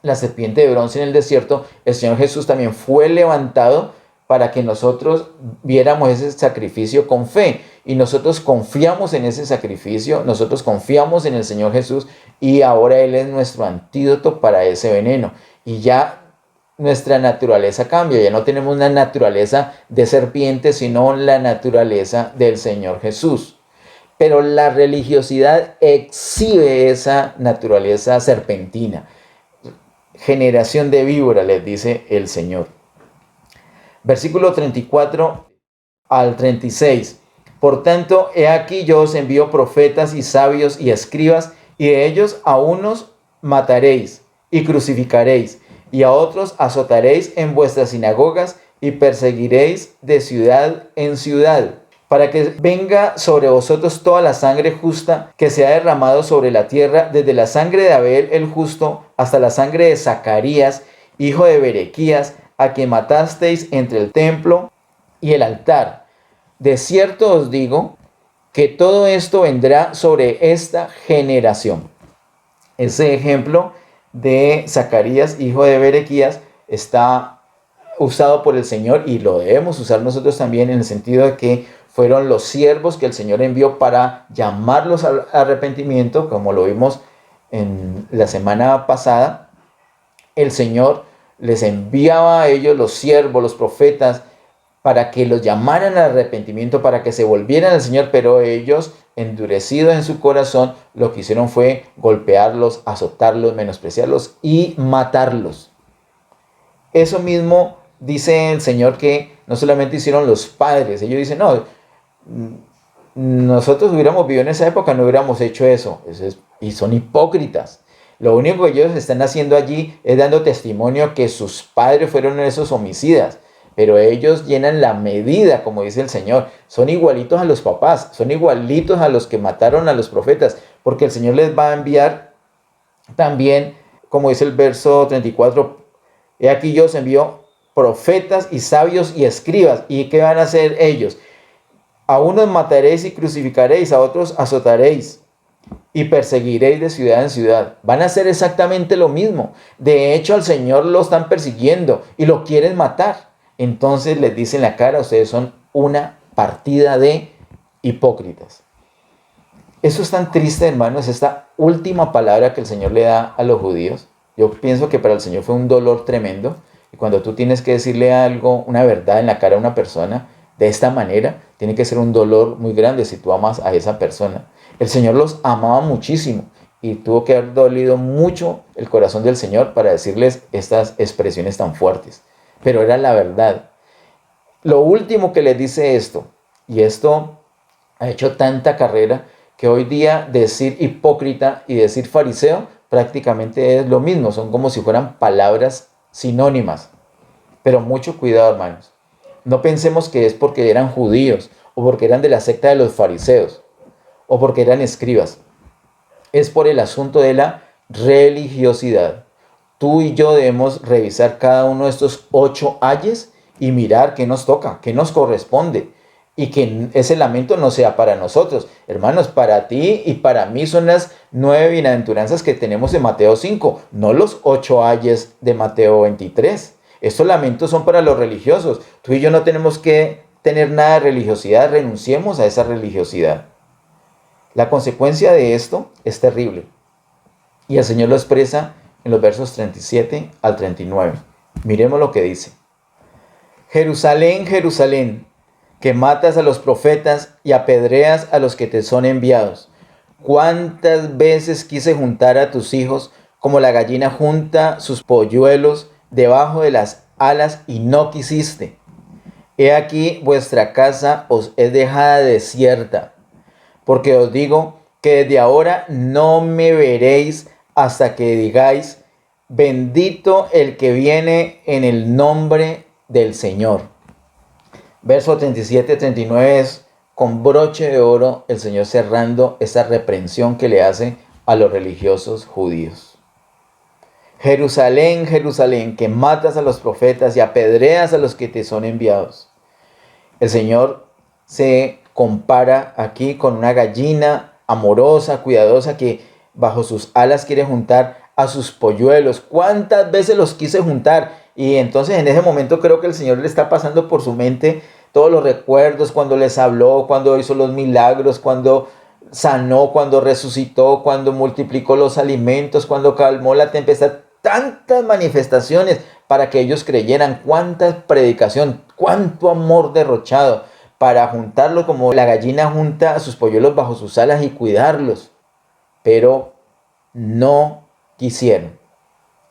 la serpiente de bronce en el desierto, el Señor Jesús también fue levantado para que nosotros viéramos ese sacrificio con fe. Y nosotros confiamos en ese sacrificio, nosotros confiamos en el Señor Jesús y ahora Él es nuestro antídoto para ese veneno. Y ya nuestra naturaleza cambia, ya no tenemos una naturaleza de serpiente, sino la naturaleza del Señor Jesús. Pero la religiosidad exhibe esa naturaleza serpentina. Generación de víbora, les dice el Señor. Versículo 34 al 36. Por tanto, he aquí yo os envío profetas y sabios y escribas, y de ellos a unos mataréis y crucificaréis, y a otros azotaréis en vuestras sinagogas y perseguiréis de ciudad en ciudad, para que venga sobre vosotros toda la sangre justa que se ha derramado sobre la tierra, desde la sangre de Abel el justo hasta la sangre de Zacarías, hijo de Berequías, a quien matasteis entre el templo y el altar. De cierto os digo que todo esto vendrá sobre esta generación. Ese ejemplo de Zacarías, hijo de Berequías, está usado por el Señor y lo debemos usar nosotros también en el sentido de que fueron los siervos que el Señor envió para llamarlos al arrepentimiento, como lo vimos en la semana pasada. El Señor les enviaba a ellos los siervos, los profetas, para que los llamaran al arrepentimiento, para que se volvieran al Señor, pero ellos, endurecidos en su corazón, lo que hicieron fue golpearlos, azotarlos, menospreciarlos y matarlos. Eso mismo dice el Señor que no solamente hicieron los padres, ellos dicen, no, nosotros hubiéramos vivido en esa época, no hubiéramos hecho eso, y son hipócritas. Lo único que ellos están haciendo allí es dando testimonio que sus padres fueron esos homicidas, pero ellos llenan la medida, como dice el Señor. Son igualitos a los papás, son igualitos a los que mataron a los profetas, porque el Señor les va a enviar también, como dice el verso 34, he aquí yo os envío profetas y sabios y escribas. ¿Y qué van a hacer ellos? A unos mataréis y crucificaréis, a otros azotaréis y perseguiréis de ciudad en ciudad. Van a hacer exactamente lo mismo. De hecho, al Señor lo están persiguiendo y lo quieren matar. Entonces les dicen en la cara, ustedes son una partida de hipócritas. Eso es tan triste, hermanos, esta última palabra que el Señor le da a los judíos. Yo pienso que para el Señor fue un dolor tremendo. Y cuando tú tienes que decirle algo, una verdad en la cara a una persona, de esta manera, tiene que ser un dolor muy grande si tú amas a esa persona. El Señor los amaba muchísimo y tuvo que haber dolido mucho el corazón del Señor para decirles estas expresiones tan fuertes. Pero era la verdad. Lo último que les dice esto, y esto ha hecho tanta carrera, que hoy día decir hipócrita y decir fariseo prácticamente es lo mismo. Son como si fueran palabras sinónimas. Pero mucho cuidado, hermanos. No pensemos que es porque eran judíos o porque eran de la secta de los fariseos o porque eran escribas. Es por el asunto de la religiosidad. Tú y yo debemos revisar cada uno de estos 8 ayes y mirar qué nos toca, qué nos corresponde. Y que ese lamento no sea para nosotros. Hermanos, para ti y para mí son las 9 bienaventuranzas que tenemos en Mateo 5, no los 8 ayes de Mateo 23. Estos lamentos son para los religiosos. Tú y yo no tenemos que tener nada de religiosidad, renunciemos a esa religiosidad. La consecuencia de esto es terrible. Y el Señor lo expresa en los versos 37 al 39. Miremos lo que dice. Jerusalén, Jerusalén, que matas a los profetas y apedreas a los que te son enviados. ¿Cuántas veces quise juntar a tus hijos como la gallina junta sus polluelos debajo de las alas y no quisiste? He aquí vuestra casa os es dejada desierta, porque os digo que desde ahora no me veréis hasta que digáis, bendito el que viene en el nombre del Señor. Verso 37-39 es con broche de oro el Señor cerrando esta reprensión que le hace a los religiosos judíos. Jerusalén, Jerusalén, que matas a los profetas y apedreas a los que te son enviados. El Señor se compara aquí con una gallina amorosa, cuidadosa, que bajo sus alas quiere juntar a sus polluelos. ¿Cuántas veces los quise juntar? Y entonces en ese momento creo que el Señor le está pasando por su mente todos los recuerdos, cuando les habló, cuando hizo los milagros, cuando sanó, cuando resucitó, cuando multiplicó los alimentos, cuando calmó la tempestad. Tantas manifestaciones para que ellos creyeran, cuánta predicación, cuánto amor derrochado para juntarlo como la gallina junta a sus polluelos bajo sus alas y cuidarlos. Pero no quisieron.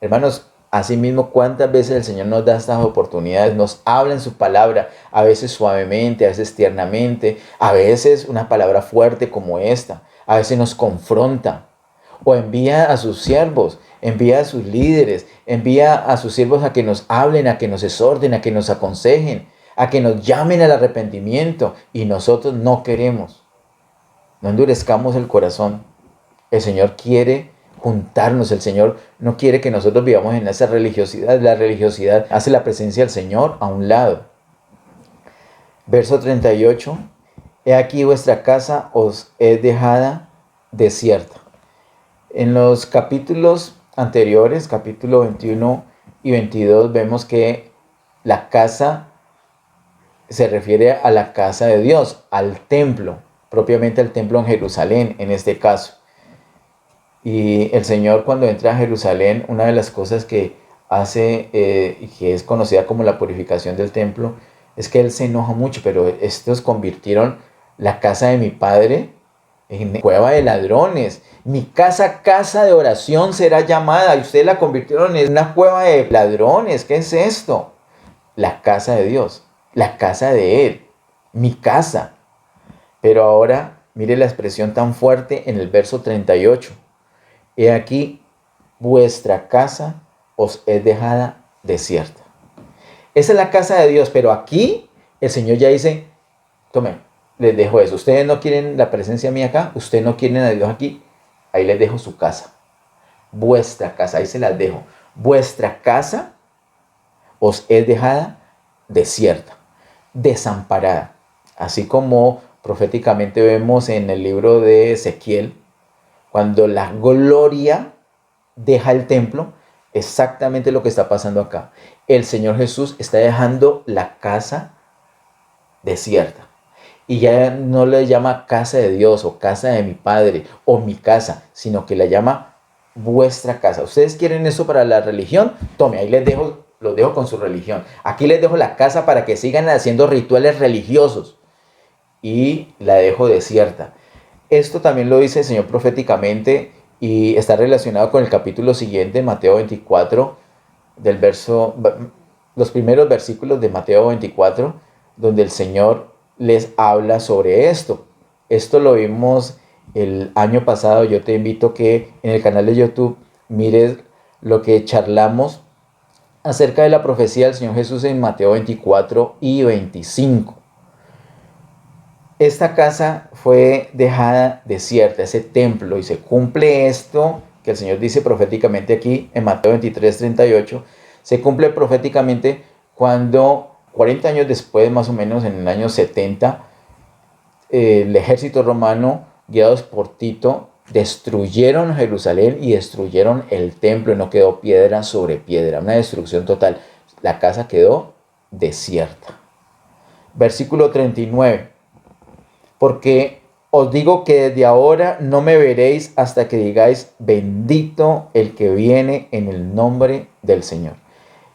Hermanos, asimismo, cuántas veces el Señor nos da estas oportunidades, nos habla en su palabra, a veces suavemente, a veces tiernamente, a veces una palabra fuerte como esta, a veces nos confronta. O envía a sus siervos, envía a sus líderes, envía a sus siervos a que nos hablen, a que nos exhorten, a que nos aconsejen, a que nos llamen al arrepentimiento. Y nosotros no queremos. No endurezcamos el corazón. El Señor quiere juntarnos. El Señor no quiere que nosotros vivamos en esa religiosidad. La religiosidad hace la presencia del Señor a un lado. Verso 38. He aquí vuestra casa os es dejada desierta. En los capítulos anteriores, capítulo 21 y 22, vemos que la casa se refiere a la casa de Dios, al templo, propiamente al templo en Jerusalén en este caso. Y el Señor, cuando entra a Jerusalén, una de las cosas que hace y que es conocida como la purificación del templo, es que Él se enoja mucho, pero estos convirtieron la casa de mi Padre en cueva de ladrones. Mi casa, casa de oración será llamada. Y ustedes la convirtieron en una cueva de ladrones. ¿Qué es esto? La casa de Dios. La casa de Él. Mi casa. Pero ahora, mire la expresión tan fuerte en el verso 38. He aquí, vuestra casa os es dejada desierta. Esa es la casa de Dios. Pero aquí, el Señor ya dice, tomen, les dejo eso. Ustedes no quieren la presencia mía acá. Ustedes no quieren a Dios aquí. Ahí les dejo su casa. Vuestra casa. Ahí se las dejo. Vuestra casa os es dejada desierta, desamparada. Así como proféticamente vemos en el libro de Ezequiel, cuando la gloria deja el templo, exactamente lo que está pasando acá. El Señor Jesús está dejando la casa desierta. Y ya no le llama casa de Dios o casa de mi Padre o mi casa, sino que la llama vuestra casa. ¿Ustedes quieren eso para la religión? Tome, ahí les dejo, los dejo con su religión. Aquí les dejo la casa para que sigan haciendo rituales religiosos. Y la dejo desierta. Esto también lo dice el Señor proféticamente y está relacionado con el capítulo siguiente, Mateo 24, los primeros versículos de Mateo 24, donde el Señor les habla sobre esto. Esto lo vimos el año pasado. Yo te invito que en el canal de YouTube mires lo que charlamos acerca de la profecía del Señor Jesús en Mateo 24 y 25. Esta casa fue dejada desierta, ese templo, y se cumple esto que el Señor dice proféticamente aquí en Mateo 23, 38. Se cumple proféticamente cuando 40 años después, más o menos en el año 70, el ejército romano, guiados por Tito, destruyeron Jerusalén y destruyeron el templo. Y no quedó piedra sobre piedra, una destrucción total. La casa quedó desierta. Versículo 39. Porque os digo que desde ahora no me veréis hasta que digáis, bendito el que viene en el nombre del Señor.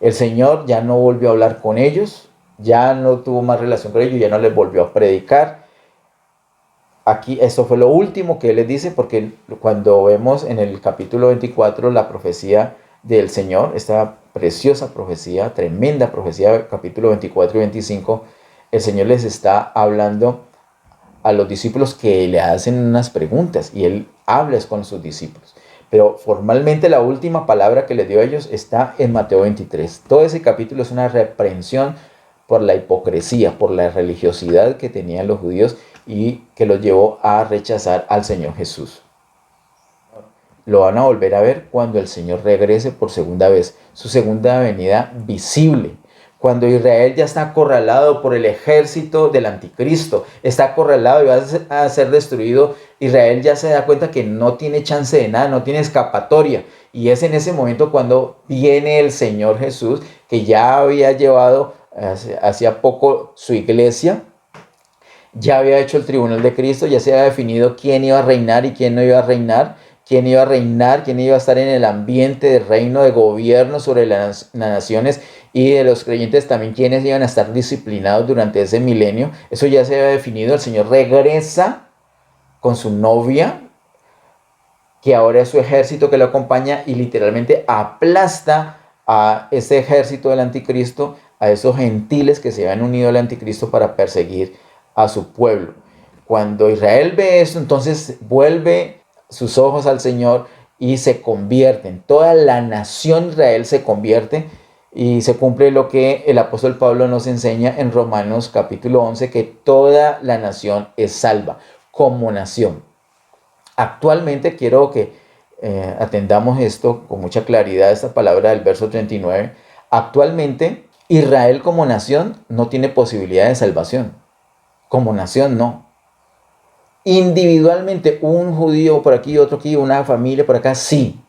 El Señor ya no volvió a hablar con ellos, ya no tuvo más relación con ellos, ya no les volvió a predicar. Aquí esto fue lo último que Él les dice, porque cuando vemos en el capítulo 24 la profecía del Señor, esta preciosa profecía, tremenda profecía, capítulo 24 y 25, el Señor les está hablando a los discípulos que le hacen unas preguntas y Él habla con sus discípulos. Pero formalmente la última palabra que les dio a ellos está en Mateo 23. Todo ese capítulo es una reprensión por la hipocresía, por la religiosidad que tenían los judíos y que los llevó a rechazar al Señor Jesús. Lo van a volver a ver cuando el Señor regrese por segunda vez, su segunda venida visible. Cuando Israel ya está acorralado por el ejército del anticristo, está acorralado y va a ser destruido, Israel ya se da cuenta que no tiene chance de nada, no tiene escapatoria. Y es en ese momento cuando viene el Señor Jesús, que ya había llevado hacía poco su iglesia, ya había hecho el tribunal de Cristo, ya se había definido quién iba a reinar y quién no iba a reinar, quién iba a reinar, quién iba a estar en el ambiente de reino, de gobierno sobre las naciones, y de los creyentes también quienes iban a estar disciplinados durante ese milenio. Eso ya se había definido. El Señor regresa con su novia, que ahora es su ejército que lo acompaña, y literalmente aplasta a ese ejército del anticristo, a esos gentiles que se habían unido al anticristo para perseguir a su pueblo. Cuando Israel ve esto, entonces vuelve sus ojos al Señor y se convierten. Toda la nación Israel se convierte y se cumple lo que el apóstol Pablo nos enseña en Romanos capítulo 11, que toda la nación es salva como nación. Actualmente quiero que atendamos esto con mucha claridad, esta palabra del verso 39. Actualmente Israel como nación no tiene posibilidad de salvación. Como nación no. Individualmente, un judío por aquí, otro aquí, una familia por acá, sí.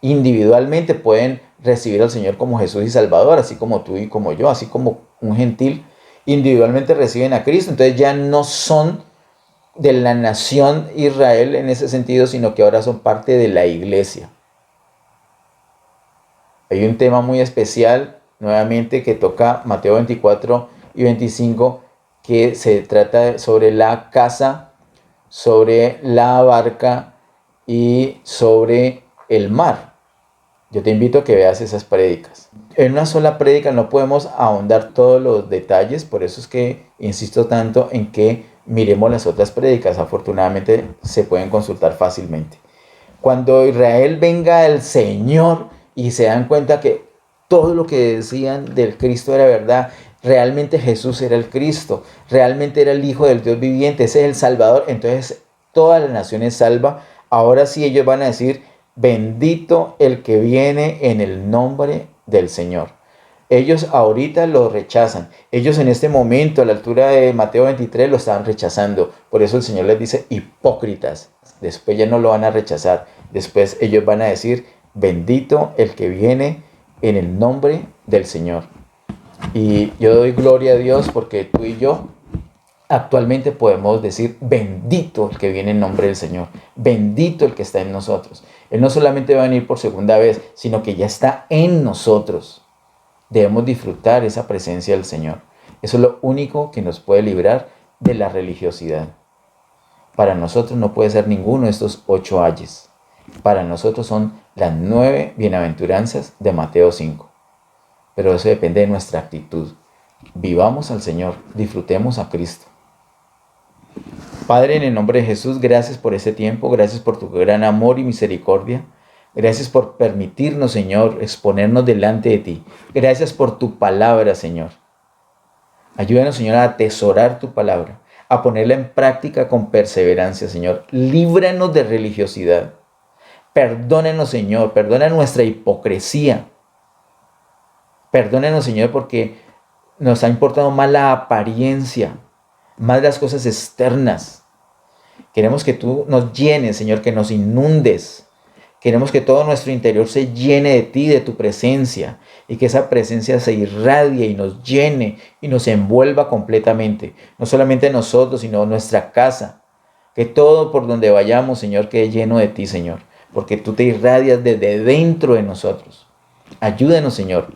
Individualmente pueden recibir al Señor como Jesús y Salvador, así como tú y como yo, así como un gentil. Individualmente reciben a Cristo, entonces ya no son de la nación Israel en ese sentido, sino que ahora son parte de la iglesia. Hay un tema muy especial, nuevamente, que toca Mateo 24 y 25, que se trata sobre la casa, sobre la barca y sobre el mar. Yo te invito a que veas esas prédicas. En una sola prédica no podemos ahondar todos los detalles, por eso es que insisto tanto en que miremos las otras prédicas. Afortunadamente se pueden consultar fácilmente. Cuando Israel venga el Señor y se dan cuenta que todo lo que decían del Cristo era verdad, realmente Jesús era el Cristo, realmente era el Hijo del Dios viviente, ese es el Salvador, entonces toda la nación es salva. Ahora sí ellos van a decir: bendito el que viene en el nombre del Señor. Ellos ahorita lo rechazan. Ellos en este momento, a la altura de Mateo 23, lo estaban rechazando. Por eso el Señor les dice: hipócritas. Después ya no lo van a rechazar. Después ellos van a decir: bendito el que viene en el nombre del Señor. Y yo doy gloria a Dios porque tú y yo actualmente podemos decir: bendito el que viene en nombre del Señor, bendito el que está en nosotros. Él no solamente va a venir por segunda vez, sino que ya está en nosotros. Debemos disfrutar esa presencia del Señor. Eso es lo único que nos puede librar de la religiosidad. Para nosotros no puede ser ninguno de estos 8 ayes. Para nosotros son las 9 bienaventuranzas de Mateo 5. Pero eso depende de nuestra actitud. Vivamos al Señor, disfrutemos a Cristo. Padre, en el nombre de Jesús, gracias por este tiempo, gracias por tu gran amor y misericordia. Gracias por permitirnos, Señor, exponernos delante de ti. Gracias por tu palabra, Señor. Ayúdanos, Señor, a atesorar tu palabra, a ponerla en práctica con perseverancia, Señor. Líbranos de religiosidad. Perdónenos, Señor, perdona nuestra hipocresía. Perdónenos, Señor, porque nos ha importado más la apariencia, más las cosas externas. Queremos que tú nos llenes, Señor, que nos inundes. Queremos que todo nuestro interior se llene de ti, de tu presencia, y que esa presencia se irradie y nos llene y nos envuelva completamente. No solamente nosotros, sino nuestra casa. Que todo por donde vayamos, Señor, quede lleno de ti, Señor, porque tú te irradias desde dentro de nosotros. Ayúdanos, Señor,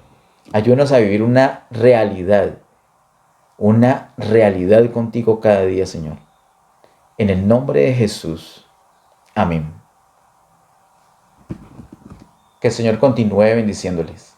Ayúdanos a vivir una realidad contigo cada día, Señor. En el nombre de Jesús. Amén. Que el Señor continúe bendiciéndoles.